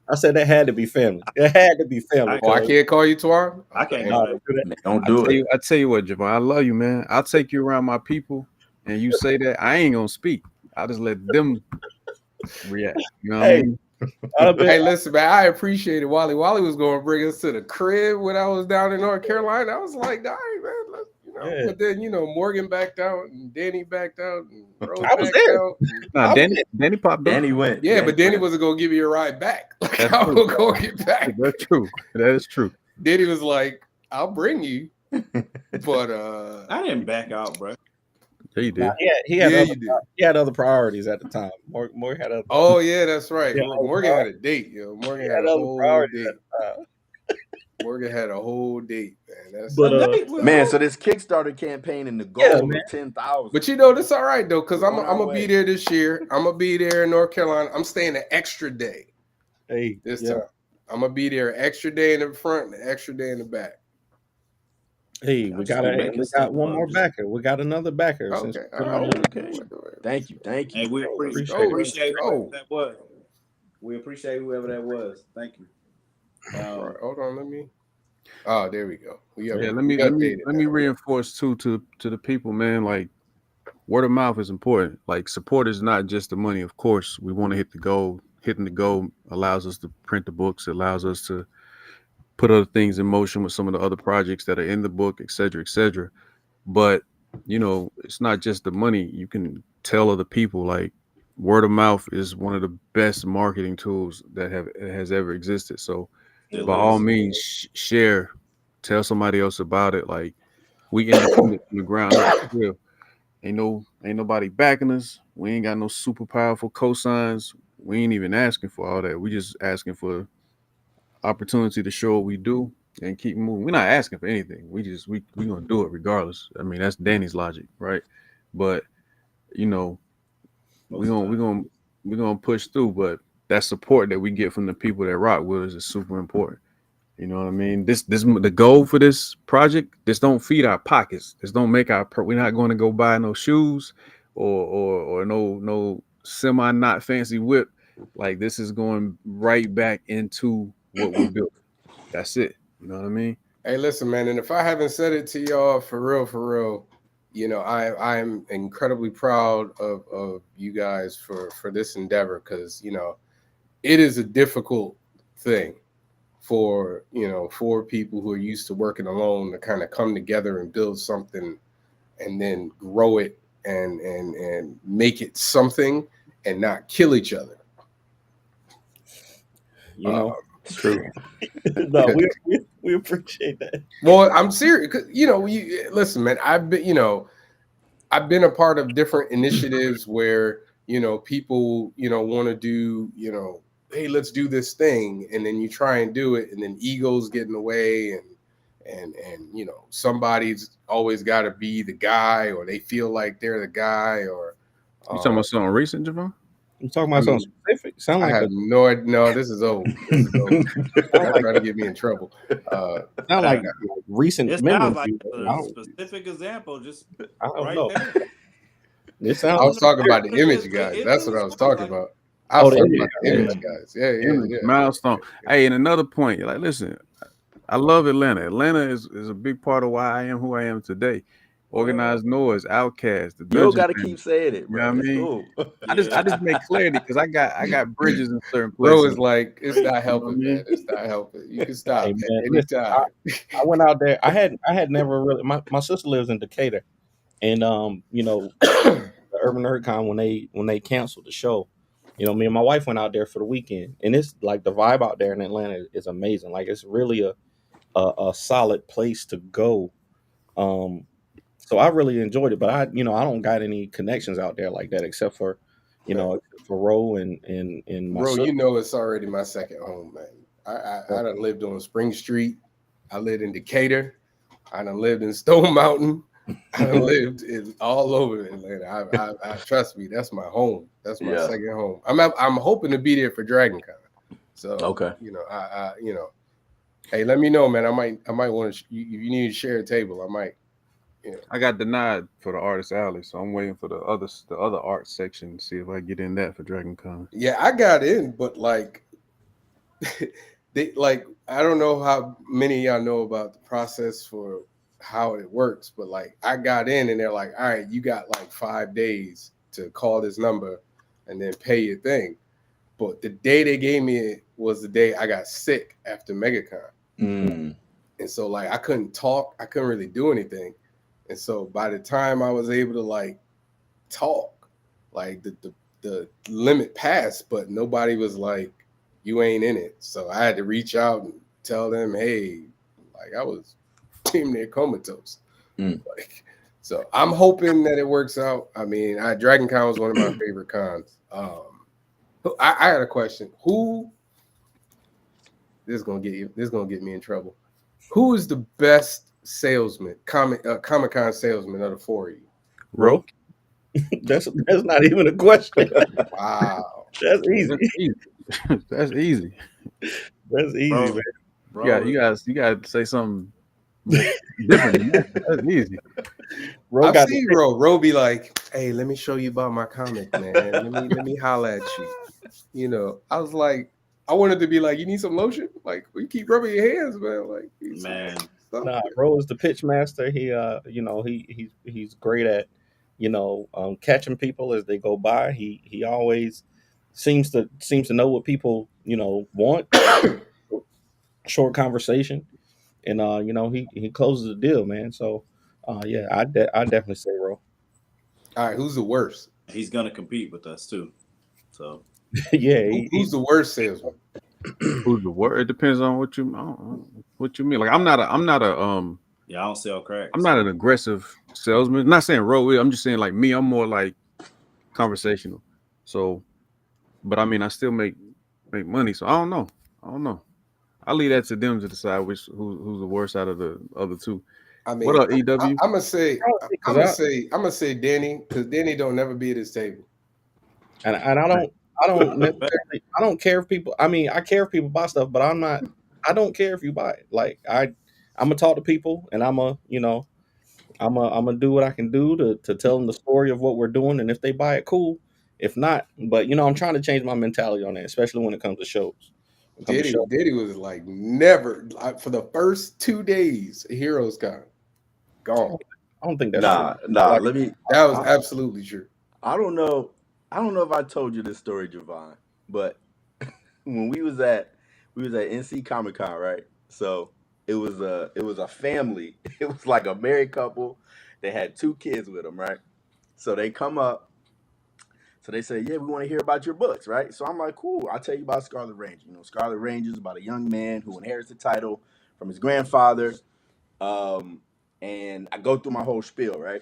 I said that had to be family. It had to be family. Oh, I can't call you Twan? I can't do that. man, don't do it. I tell you what, Javon, I love you, man. I'll take you around my people, and you say that I ain't gonna speak. I'll just let them react. You know what I mean? Hey, listen, man, I appreciate it. Wally was going to bring us to the crib when I was down in North Carolina. I was like, all right, man, Yeah. But then, Morgan backed out and Danny backed out and Rose I was backed there. out. Nah, Danny popped up. Danny went. Yeah, but Danny wasn't going to give you a ride back. Like, That's I true. was going to get back. That's true. That is true. Danny was like, I'll bring you. But I didn't back out, bro. Yeah, you did. He had other priorities at the time. Morgan had other. Oh yeah, that's right. Yeah, Morgan had a date, Morgan had a whole date. Morgan had a whole date, man. That's Man, so this Kickstarter campaign and the goal of 10,000. But this all right though, because I'm gonna be there this year. I'm gonna be there in North Carolina. I'm staying an extra day. This time. I'm gonna be there an extra day in the front and an extra day in the back. Hey, we got one more backer. We got another backer. Okay. Thank you. Hey, we appreciate whoever that was. We appreciate whoever that was. Thank you. Right, hold on, let me. Oh, there we go. Let me reinforce too to the people, man. Like, word of mouth is important. Like, support is not just the money. Of course, we want to hit the goal. Hitting the goal allows us to print the books. It allows us to put other things in motion with some of the other projects that are in the book, et cetera, et cetera. But, it's not just the money. You can tell other people, like, word of mouth is one of the best marketing tools that has ever existed. So by all means, share, tell somebody else about it. Like, we independent from the ground up. Ain't nobody backing us. We ain't got no super powerful cosigns. We ain't even asking for all that. We just asking for opportunity to show what we do and keep moving. We're not asking for anything. We gonna do it regardless. I mean, that's Danny's logic, right? But we're gonna push through. But that support that we get from the people that rock with us is super important. You know what I mean? This the goal for this project. This don't feed our pockets. This don't make we're not going to go buy no shoes or no semi not fancy whip. Like, this is going right back into what we built. That's it. You know what I mean? Hey, listen, man, and if I haven't said it to y'all for real, I'm incredibly proud of you guys for this endeavor, because it is a difficult thing for people who are used to working alone to kind of come together and build something and then grow it and make it something and not kill each other. It's true. No, we appreciate that. Well, I'm serious. Listen, man, I've been a part of different initiatives where people want to do hey, let's do this thing, and then you try and do it, and then egos get in the way, and somebody's always got to be the guy, or they feel like they're the guy, or you talking about something recent, Javon? You talking I about something mean, specific? Sound I like have no idea. No, this is old. This is old. sound Y'all like trying to get me in trouble. sound I like got, recent It memory. sounds like I a don't, specific example, just I don't right know. there. It I sounds. was talking about the It, image it, guys. it That's what really I was sounds talking like about. I Oh, was the talking image. about the Yeah. image guys. Yeah, yeah, Image yeah. milestone. Hey, and another point, like, listen, I love Atlanta. Atlanta is a big part of why I am who I am today. Organized Noise, Outcast, the You don't Dungeon got to Family. keep saying it, You know bro. what I It's mean? cool. I yeah. just make clarity because I got bridges in certain Bro places. is like, it's not You know what I helping, man. mean? It's not helping. You can Hey stop at man, any listen. time. I went out there. I had never really. My sister lives in Decatur, and the Urban NerdCon when they canceled the show, me and my wife went out there for the weekend, and it's like the vibe out there in Atlanta is amazing. Like it's really a solid place to go. Um, so I really enjoyed it, but I don't got any connections out there like that except for, Man, except for Ro and my bro, sister. you know it's already my second home, man. I done lived on Spring Street. I lived in Decatur. I done lived in Stone Mountain. I done lived in all over Atlanta. I trust me, that's my home. That's my Yeah. second home. I'm hoping to be there for Dragon Con. So Okay. hey, let me know, man. I might want to. If you need to share a table, I might. I got denied for the artist alley, so I'm waiting for the other art section to see if I get in that for Dragon Con. Yeah, I got in, but like, I don't know how many of y'all know about the process for how it works, but like I got in and they're like, all right, you got like 5 days to call this number and then pay your thing. But the day they gave me it was the day I got sick after MegaCon. Mm. And so like I couldn't talk, I couldn't really do anything. And so by the time I was able to like talk, like the limit passed, but nobody was like, you ain't in it. So I had to reach out and tell them, hey, like I was damn near comatose. Mm. Like, so I'm hoping that it works out. I mean, Dragon Con was one of my favorite cons. I had a question. This is gonna get me in trouble. Who is the best salesman, Comic Con salesman of the four of you? Ro, that's not even a question. Wow. That's easy. That's easy. That's easy. That's easy, man. You got to say something more different than that. That's easy. Ro I've got seen Ro be like, hey, let me show you about my comic, man. Let me holler at you. I was like, I wanted to be like, you need some lotion? Like, you keep rubbing your hands, man. Like, Man, Nah, Ro is the pitch master. He's great at, catching people as they go by. He always seems to know what people, want. Short conversation, and he closes the deal, man. So, yeah, I definitely say Ro. all right, who's the worst? he's gonna compete with us too. So Yeah, Who's the worst salesman? Who's the word? It depends on what you what you mean. Like I'm not yeah, I don't sell cracks. I'm not an aggressive salesman. I'm not saying Ro is. I'm just saying like me. I'm more like conversational. So, but I mean, I still make money. So I don't know. I'll leave that to them to decide who's the worst out of the other two. I What mean, up, EW? I'm gonna say, because I'm gonna say Danny, because Danny don't never be at his table. and I don't necessarily I don't care if people. I mean, I care if people buy stuff, but I don't care if you buy it. Like I'm gonna talk to people, and I'm gonna do what I can do to tell them the story of what we're doing, and if they buy it, cool. If not, but I'm trying to change my mentality on that, especially when it comes to shows. When it comes to shows, Danny was like never for the first 2 days. Heroes gone. I don't think that's true. Nah. Like, Let me. That was I, absolutely true. I don't know. I don't know if I told you this story, Javon, but when we was at NC Comic Con, right? So it was a family. It was like a married couple. They had two kids with them, right? So they come up. So they say, yeah, we want to hear about your books, right? So I'm like, cool. I'll tell you about Scarlet Ranger. Scarlet Ranger is about a young man who inherits the title from his grandfather. And I go through my whole spiel, right?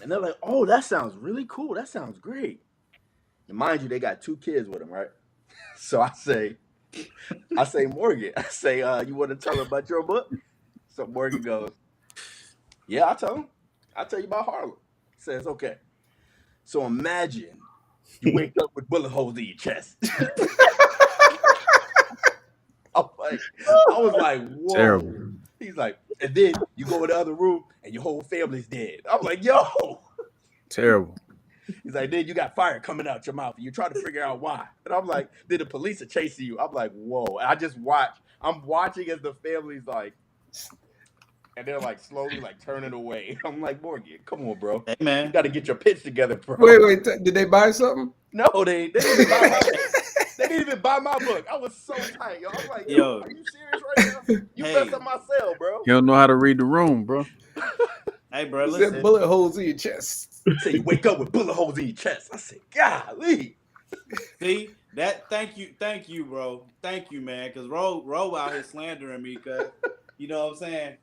And they're like, oh, that sounds really cool. That sounds great. And mind you, they got two kids with them, right? So I say, Morgan, you want to tell them about your book? So Morgan goes, yeah, I'll tell him. I'll tell you about Harlem. He says, okay. So imagine You wake up with bullet holes in your chest. I was like, whoa. Terrible. He's like, and then you go in the other room and your whole family's dead. I'm like, yo. Terrible. He's like, then you got fire coming out your mouth. And you try to figure out why. And I'm like, then the police are chasing you. I'm like, whoa. And I just watch. I'm watching as the family's like, and they're like slowly like turning away. I'm like, Morgan, come on, bro. Hey, man. You got to get your pitch together, bro. Wait, did they buy something? No, they didn't even buy my They didn't even buy my book. I was so tight, yo. I'm like, yo, are you serious right now? You messed up my cell, bro. You don't know how to read the room, bro. Hey, bro, You listen. said bullet holes in your chest. You say you wake up with bullet holes in your chest. I said, golly. See that? Thank you, bro. Thank you, man. Because Ro out here slandering me. Cause you know what I'm saying.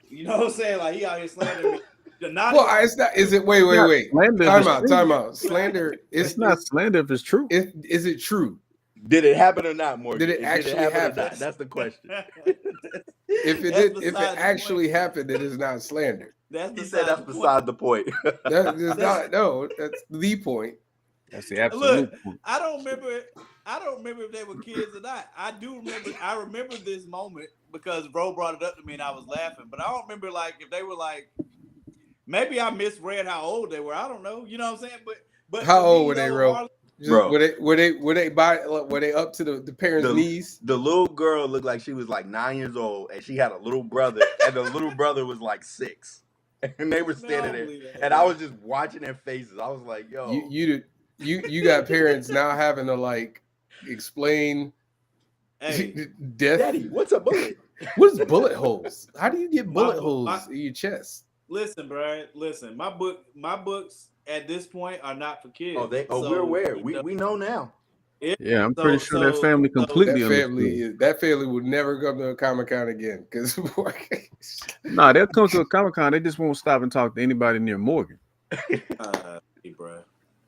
You know what I'm saying? Like he out here slandering me. Well, it's not. Is it? Wait. Time out. Slander. It's not slander if it's true. Is it true? Did it happen or not, Morgan? Did it actually happen? That's the question. If it actually happened, it is not slander. He said that's beside the point. That is not. No, that's the point. That's the absolute point. I don't remember if they were kids or not. I remember this moment because Bro brought it up to me and I was laughing. But I don't remember like if they were like. Maybe I misread how old they were. I don't know. You know what I'm saying? But how old were they, Ro? Bro, were they up to the parents' knees? The little girl looked like she was like 9 years old, and she had a little brother, and the little brother was like 6, and they were standing there, and I was just watching their faces. I was like, "Yo, you got parents now having to like explain hey, death. Daddy, what's a bullet? What is bullet holes? How do you get bullet holes in your chest?" Listen, bro. Listen, my books at this point are not for kids. We're aware. We know now. Yeah, I'm pretty sure that family completely understood. That family would never come to a Comic-Con again because nah, they'll come to a Comic-Con. They just won't stop and talk to anybody near Morgan. Bro.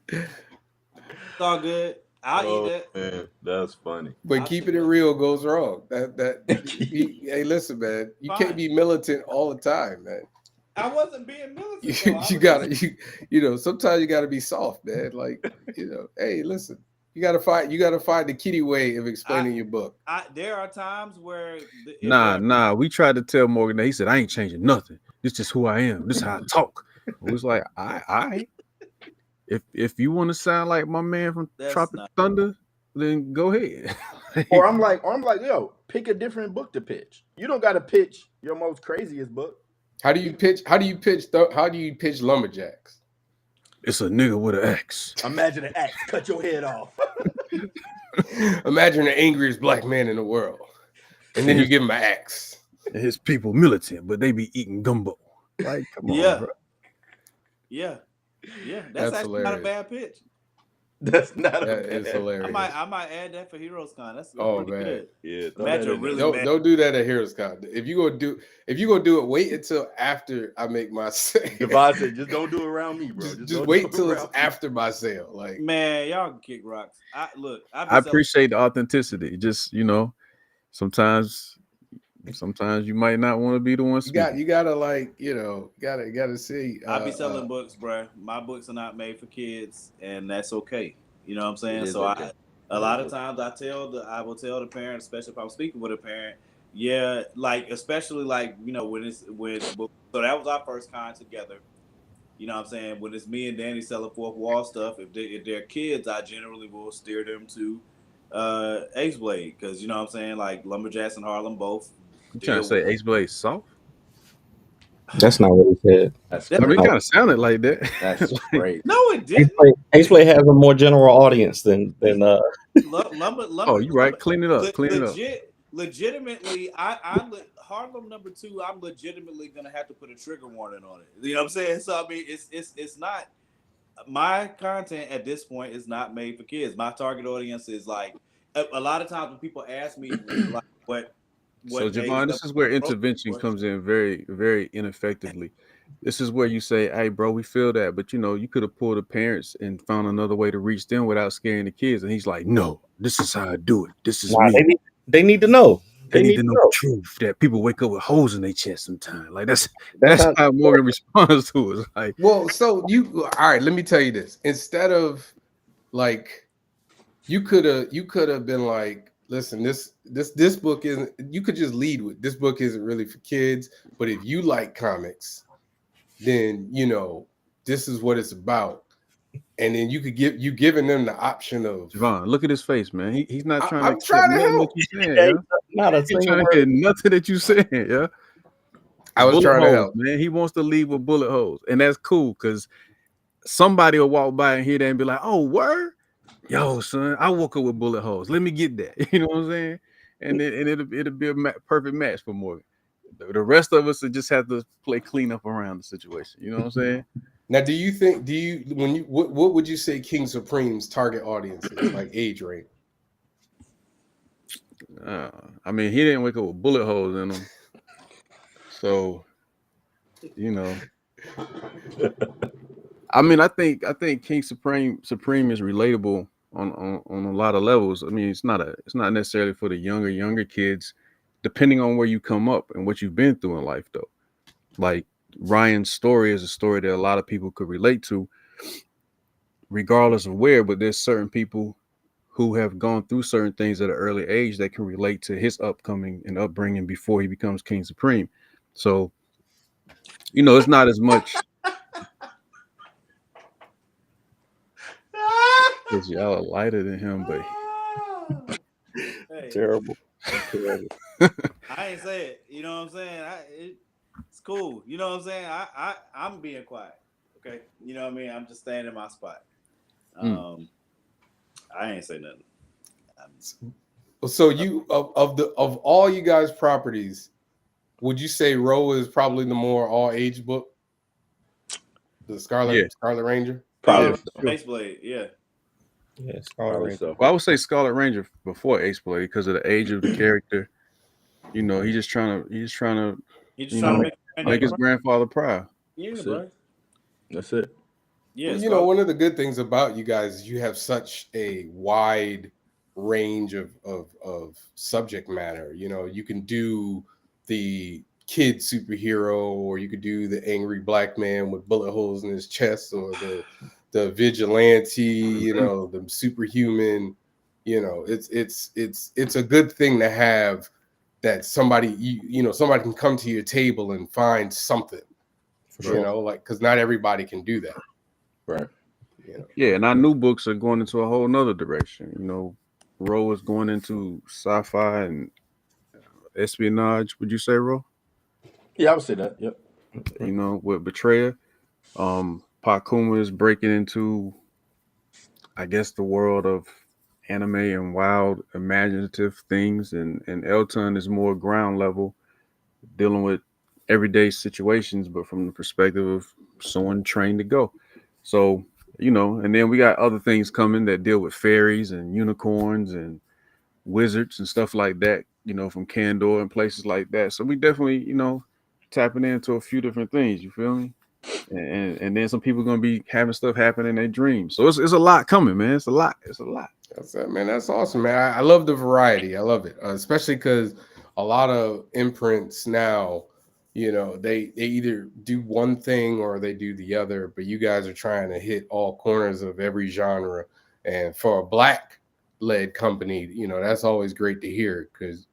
It's all good. I'll eat that. Man, that's funny. But keeping it real goes wrong. Hey, listen, man. You can't be militant all the time, man. I wasn't being militant. You gotta, sometimes you gotta be soft, man. Like, hey, listen, you gotta find the kiddie way of explaining your book. There are times where nah. We tried to tell Morgan that he said, I ain't changing nothing. This is just who I am. This is how I talk. It was like, I if you want to sound like my man from Tropic Thunder, then go ahead. or I'm like, yo, pick a different book to pitch. You don't gotta pitch your most craziest book. How do you pitch Lumberjacks? It's a nigga with an axe. Imagine an axe cut your head off. Imagine the angriest black man in the world, and then you give him an axe. And his people militant, but they be eating gumbo. Like, come on, bro. Yeah. That's actually hilarious. not a bad pitch. That's not. It's hilarious. I might add that for Heroes Con. That's man. good. Yeah, don't do that at Heroes Con. If you gonna do it, wait until after I make my sale. Devon said, just don't do it around me, bro. Just wait till it's after my sale. Like, man, y'all can kick rocks. I appreciate the authenticity. Just sometimes you might not want to be the one speaking. You gotta like, gotta see. I be selling books, bro. My books are not made for kids, and that's okay. You know what I'm saying? So okay. A lot of times I will tell the parent, especially if I'm speaking with a parent, especially when so that was our first con together. You know what I'm saying? When it's me and Danny selling fourth wall stuff, if they're kids, I generally will steer them to Ace Blade, because you know what I'm saying, like Lumberjacks and Harlem both. You trying to say Ace Blade soft? That's not what he said. It kind of sounded like that. That's great. No, it didn't. Ace Blade has a more general audience than Lumber. Oh, you're right. Clean it up. Legitimately, Harlem #2. I'm legitimately gonna have to put a trigger warning on it. You know what I'm saying? So I mean, it's not my content at this point is not made for kids. My target audience is like a lot of times when people ask me like what. So Javon, this is where intervention comes in very, very ineffectively. This is where you say, hey, bro, we feel that, but you could have pulled the parents and found another way to reach them without scaring the kids. And he's like, no, this is how I do it. This is me. They need to know. They need to know the truth that people wake up with holes in their chest sometimes. Like that's how Morgan responds to it. Like, well, so all right, let me tell you this. Instead of like you could have been like, listen, this book isn't. You could just lead with this book isn't really for kids, but if you like comics, then this is what it's about. And then you could giving them the option of. Javon, look at his face, man. He's not trying to I'm accept trying to nothing that help. you saying, Yeah, yeah. not a He's single trying to word. hear nothing that you saying, yeah. I was Bullet trying to holes, help. man. He wants to leave with bullet holes, and that's cool because somebody will walk by and hear that and be like, "Oh, word, yo, son, I woke up with bullet holes. Let me get that." You know what I'm saying? And it'll be a perfect match for Morgan. The rest of us will just have to play cleanup around the situation. You know what I'm saying? Now, what would you say King Supreme's target audience is, like age range? I mean, he didn't wake up with bullet holes in him, so I mean, I think King Supreme is relatable on a lot of levels. I mean, it's not necessarily for the younger kids, depending on where you come up and what you've been through in life, though. Like Ryan's story is a story that a lot of people could relate to, regardless of where. But there's certain people who have gone through certain things at an early age that can relate to his upcoming and upbringing before he becomes King Supreme. So, it's not as much. Because y'all are lighter than him, but Hey, Terrible. I ain't say it. You know what I'm saying? It's cool. You know what I'm saying? I'm being quiet. Okay. You know what I mean? I'm just staying in my spot. I ain't say nothing. So you of all you guys' properties, would you say Roe is probably the more all age book? The Scarlet Ranger? Probably so. Face Blade, yeah. Yeah, Scarlet Probably Ranger. so. Well, I would say Scarlet Ranger before Ace Blade because of the age of the character. He's just trying to He just you trying know, to make his grandfather proud. Yeah, That's bro. it. That's it. Yeah, Well, one of the good things about you guys is you have such a wide range of subject matter. You can do the kid superhero, or you could do the angry black man with bullet holes in his chest, or the vigilante, the superhuman. It's a good thing to have that somebody somebody can come to your table and find something. For sure. Like, because not everybody can do that. Right. Yeah, and our new books are going into a whole nother direction. Ro is going into sci-fi and espionage. Would you say, Ro? Yeah, I would say that. Yep. With Betrayer. Pakuma is breaking into, I guess, the world of anime and wild imaginative things, and Elton is more ground level, dealing with everyday situations, but from the perspective of someone trained to go. So, and then we got other things coming that deal with fairies and unicorns and wizards and stuff like that, from Candor and places like that. So we definitely, tapping into a few different things, you feel me? And then some people are gonna be having stuff happen in their dreams. So it's a lot coming, man. It's a lot. That's it, man. That's awesome, man. I love the variety. I love it, especially because a lot of imprints now, they either do one thing or they do the other. But you guys are trying to hit all corners of every genre, and for a black-led company, that's always great to hear because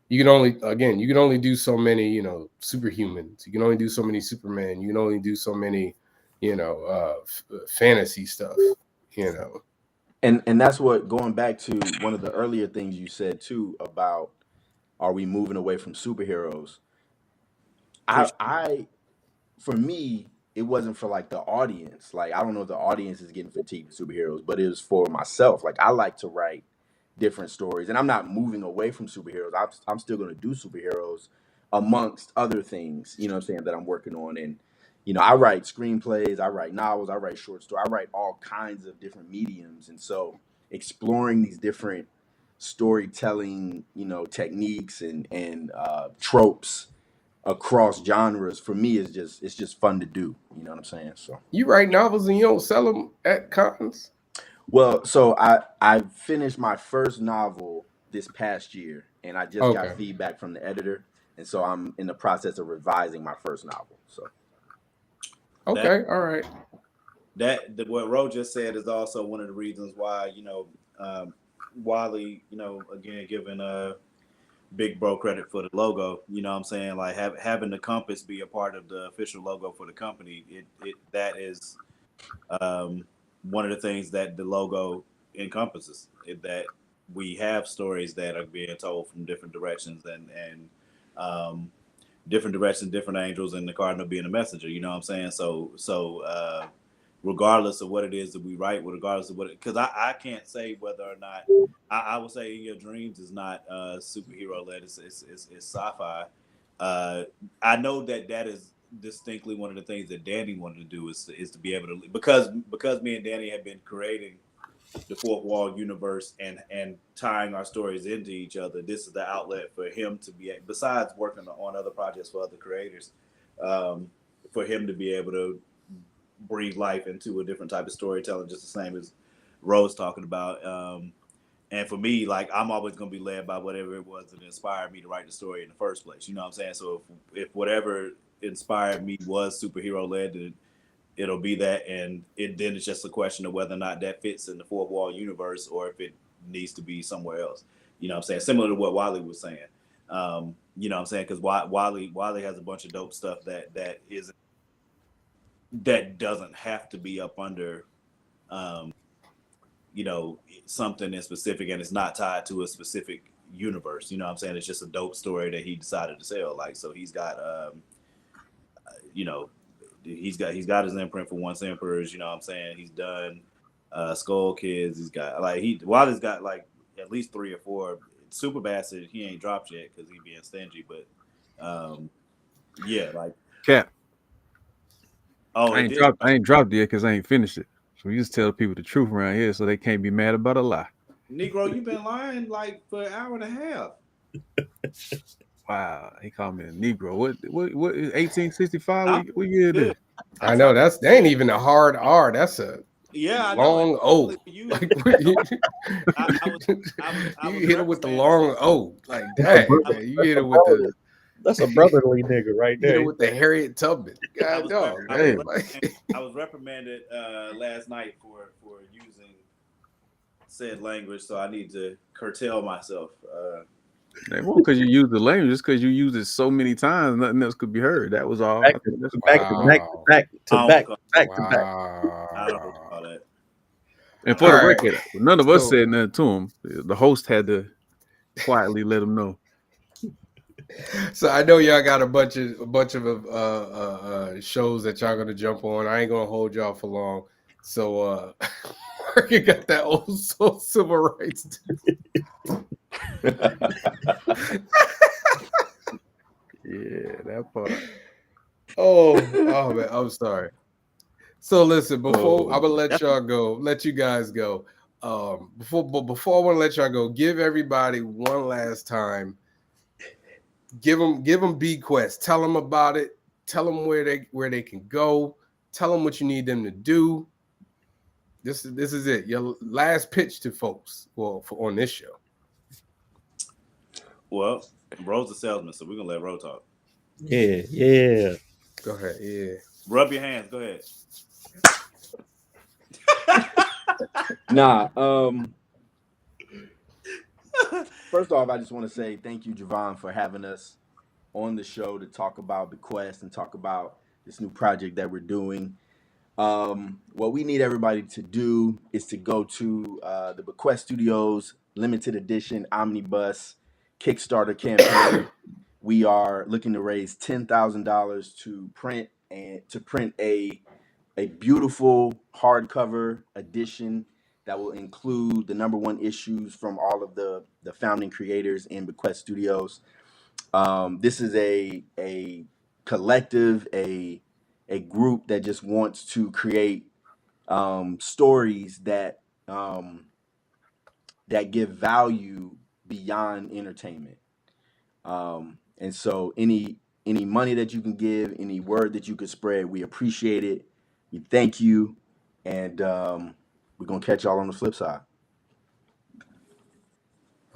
you can only do so many, superhumans. You can only do so many Superman. You can only do so many, fantasy stuff. And that's what, going back to one of the earlier things you said too about, are we moving away from superheroes? I for me, it wasn't for like the audience. Like, I don't know if the audience is getting fatigued with superheroes, but it was for myself. Like, I like to write different stories, and I'm not moving away from superheroes. I'm still going to do superheroes amongst other things, you know what I'm saying, that I'm working on. And, I write screenplays, I write novels, I write short stories, I write all kinds of different mediums. And so exploring these different storytelling, techniques and tropes across genres for me is just fun to do. You know what I'm saying? So You write novels and you don't sell them at cons? well, so I finished my first novel this past year, and I just got Okay. feedback from the editor, and so I'm in the process of revising my first novel. So Okay. All right. what Ro just said is also one of the reasons why Wally, again giving Big Bro credit for the logo. You know what I'm saying? Like having the compass be a part of the official logo for the company. That is one of the things that the logo encompasses. That we have stories that are being told from different directions and different directions, different angels, and the cardinal being a messenger. You know what I'm saying? So regardless of what it is that we write, regardless of what, because I can't say whether or not I would say In Your Dreams is not superhero led. It's sci-fi. I know that is distinctly one of the things that Danny wanted to do is to be able to, because me and Danny have been creating the fourth wall universe and tying our stories into each other. This is the outlet for him to be, besides working on other projects for other creators, for him to be able to breathe life into a different type of storytelling, just the same as Rose talking about. And for me, like, I'm always going to be led by whatever it was that inspired me to write the story in the first place. You know what I'm saying? So if whatever inspired me was superhero led, then it'll be that. And then it's just a question of whether or not that fits in the fourth wall universe or if it needs to be somewhere else. You know what I'm saying? Similar to what Wally was saying. You know what I'm saying? Because Wally has a bunch of dope stuff that doesn't have to be up under something in specific, and it's not tied to a specific universe. You know what I'm saying? It's just a dope story that he decided to sell. Like, so he's got he's got his imprint for Once Emperors. You know what I'm saying? He's done Skull Kids. He's got Wally's got like at least 3 or 4. Super Bastard he ain't dropped yet because he being stingy, but yeah, like Cap. Oh, I ain't dropped it yet because I ain't finished it. So we just tell people the truth around here so they can't be mad about a lie. Negro, you've been lying like for an hour and a half. Wow, he called me a Negro. What 1865? What year it is? I know that ain't even a hard R. That's a long O. Like, you hit it with the long O like that. You hit it with the. That's a brotherly nigga right there. You know, with the Harriet Tubman. God dog. I was reprimanded last night for using said language, so I need to curtail myself. It won't because you use the language, just because you use it so many times, nothing else could be heard. That was all. Back to back. I don't call that. And for the record, none of us said nothing to him. The host had to quietly let him know. So I know y'all got a bunch of shows that y'all gonna jump on. I ain't gonna hold y'all for long. So you got that old soul civil rights. Yeah, that part. Oh man, I'm sorry. So listen, before I'm gonna let you guys go. Before I want to let y'all go, give everybody one last time. Give them BeQuest. Tell them about it. Tell them where they can go. Tell them what you need them to do. This is it. Your last pitch to folks on this show. Well, Ro's a salesman, so we're gonna let Ro talk. Yeah. Go ahead. Yeah. Rub your hands. Go ahead. Nah. First off, I just want to say thank you, Javon, for having us on the show to talk about BeQuest and talk about this new project that we're doing. What we need everybody to do is to go to the BeQuest Studios limited edition omnibus Kickstarter campaign. We are looking to raise $10,000 to print a beautiful hardcover edition that will include the #1 issues from all of the founding creators in BeQuest Studios. This is a collective, a group that just wants to create stories that give value beyond entertainment. And so any money that you can give, any word that you could spread, we appreciate it. We thank you, and we're gonna catch y'all on the flip side.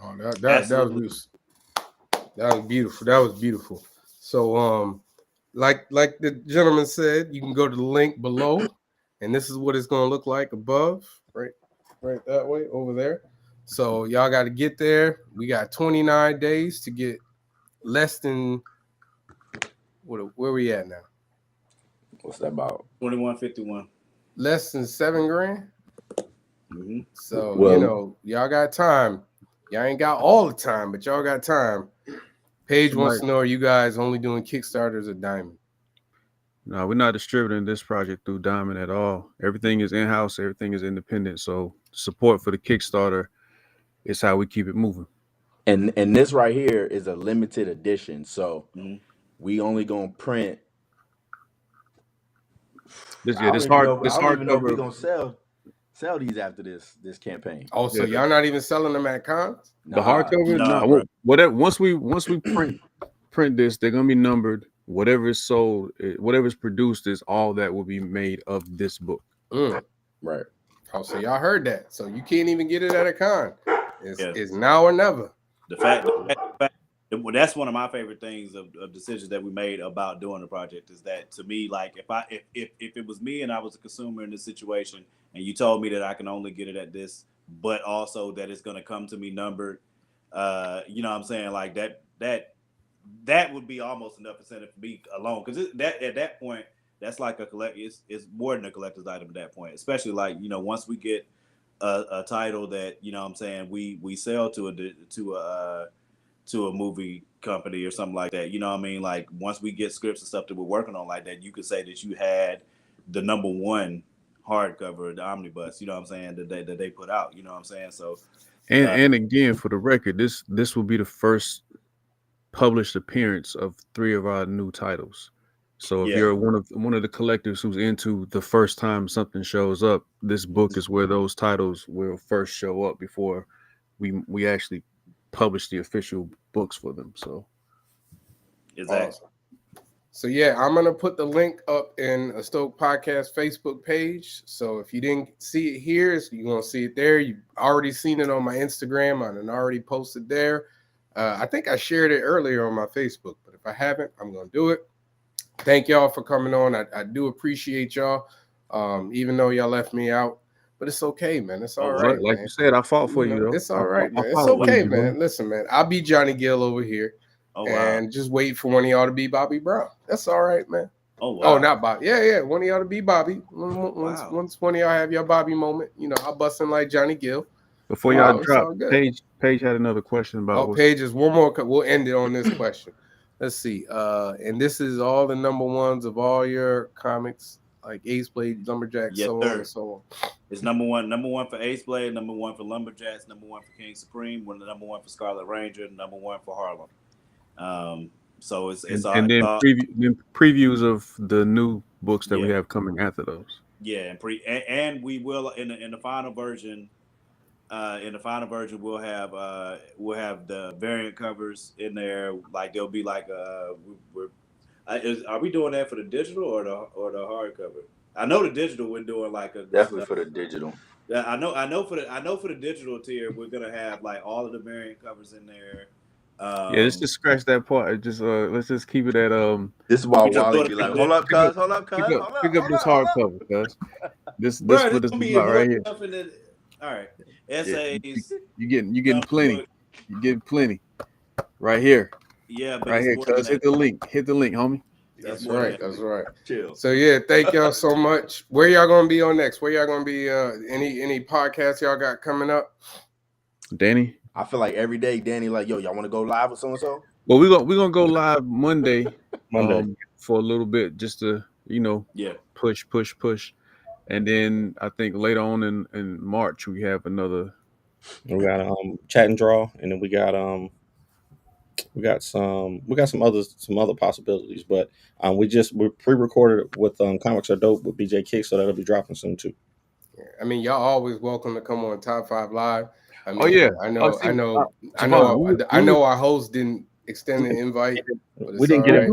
Oh, that was beautiful. That was beautiful. So like the gentleman said, you can go to the link below and this is what it's gonna look like above, right that way over there. So y'all got to get there. We got 29 days to get less than where we at now? What's that about? 2151. Less than $7 grand. Mm-hmm. So Well, y'all got time. Y'all ain't got all the time, but y'all got time. Paige wants to know: are you guys only doing Kickstarters or Diamond? No, we're not distributing this project through Diamond at all. Everything is in-house. Everything is independent. So support for the Kickstarter is how we keep it moving. and this right here is a limited edition. So Mm-hmm. we only gonna print. This I don't even know if we're hardcover. gonna sell these after this campaign. Oh, so y'all not even selling them at cons? The hardcover, Nah, no. Whatever. Once we print this, they're gonna be numbered. Whatever is sold, whatever is produced, is all that will be made of this book. Right. Oh, so y'all heard that. So you can't even get it at a con. It's now or never. The fact that's one of my favorite things of decisions that we made about doing the project is that, to me, like if it was me and I was a consumer in this situation and you told me that I can only get it at this, but also that it's going to come to me numbered, you know what I'm saying? Like that would be almost enough incentive for me alone, because that at that point that's like a collect. It's more than a collector's item at that point, especially like once we get a title that I'm saying we sell to a movie company or something like that. You know what I mean? Like once we get scripts and stuff that we're working on like that, you could say that you had the #1 hardcover, the omnibus. You know what I'm saying? That they put out. You know what I'm saying? So and again, for the record, this will be the first published appearance of 3 of our new titles. So if you're one of the collectors who's into the first time something shows up, this book is where those titles will first show up before we actually publish the official books for them. So Awesome. So yeah, I'm gonna put the link up in a Stoked Podcast Facebook page. So if you didn't see it here, you're gonna see it there. You've already seen it on my Instagram. I already posted there. I think I shared it earlier on my Facebook, but if I haven't, I'm gonna do it. Thank y'all for coming on. I do appreciate y'all, even though y'all left me out. But it's okay, man. It's all right, like man. you said, I fought for you, though. It's all right, man. It's fought for okay, you, man. bro. Listen, man. I'll be Johnny Gill over here. Oh, wow. And just wait for one of y'all to be Bobby Brown. That's all right, man. Oh, wow. Oh, not Bobby. Yeah. One of y'all to be Bobby. Once one of y'all have your Bobby moment, I'll bust in like Johnny Gill. Before y'all drop, Paige had another question about. Oh, Paige is one more. We'll end it on this question. Let's see. And this is all the #1s of all your comics, like Ace Blade, Lumberjack, so on and so on. It's #1 for Ace Blade, #1 for Lumberjacks, #1 for King Supreme, #1 for Scarlet Ranger, #1 for Harlem. So it's and then previews of the new books that we have coming after those. Yeah, and we will in the final version. In the final version, we'll have the variant covers in there. Like there'll be like are we doing that for the digital or the hardcover? I know the digital we're doing like definitely for the digital. I know for the digital tier we're gonna have like all of the variant covers in there. Let's just scratch that part. Just let's just keep it at This is why Wally be like, hold up, cuz, pick up this hardcover, cuz. This what this is about right here. All right, essays. You getting plenty. You getting plenty. Right here. Yeah, but right here, cuz. Hit the link, homie. That's right. That's right. Chill. So yeah, thank y'all so much. Where y'all gonna be on next? Where y'all gonna be? Any podcasts y'all got coming up? Danny? I feel like every day, Danny, like, yo, y'all want to go live with so and so? Well, we're gonna go live Monday, for a little bit, just to push, and then I think later on in March we have another. We got chat and draw, and then we got some other possibilities, but we pre-recorded with Comics Are Dope with BJ Kick, so that'll be dropping soon too. Yeah, I mean, y'all always welcome to come on Top 5 Live. I mean, I know our host didn't extend the invite. We didn't get it.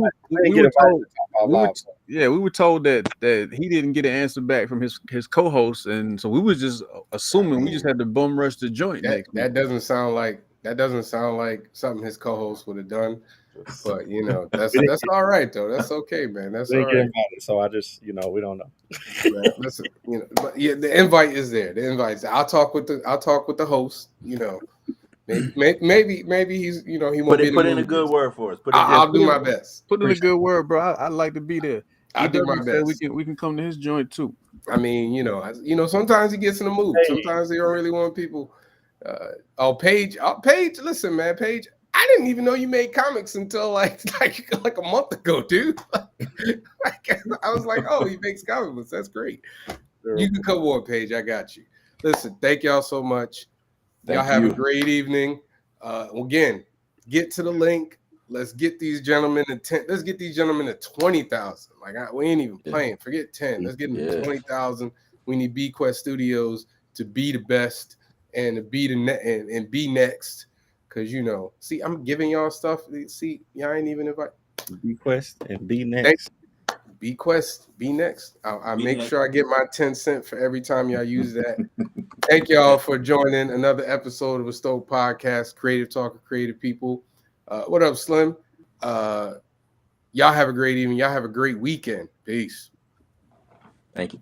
We were told that he didn't get an answer back from his co-host, and so we was just assuming we just had to bum rush the joint next. That doesn't sound like something his co-host would have done. But you know, that's all right though. That's okay, man. That's all right. So I just, we don't know. Man, listen, but yeah, the invite is there. The invite's there. I'll talk with the host. You know, maybe he's he won't put in a good word for us. I'll do my best. Put in a good word, bro. I'd like to be there. I'll do my best. We can come to his joint too. I mean, sometimes he gets in the mood. Hey. Sometimes they don't really want people. Paige, listen, man, Paige. I didn't even know you made comics until like a month ago, dude. I was like, oh, he makes comic books. That's great. You can come on, Paige. I got you. Listen, thank y'all so much. Y'all have a great evening. Again, get to the link. Let's get these gentlemen to 10. Let's get these gentlemen to 20,000. Like we ain't even playing. Forget 10. Let's get them to 20,000. We need BeQuest Studios to be the best and to be and be next. Cause see, I'm giving y'all stuff. See, y'all ain't even invite BeQuest and be next. BeQuest, be next. I'll make sure I get my 10 cents for every time y'all use that. Thank y'all for joining another episode of a Stoked Podcast, Creative Talk of Creative People. What up, Slim? Y'all have a great evening. Y'all have a great weekend. Peace. Thank you.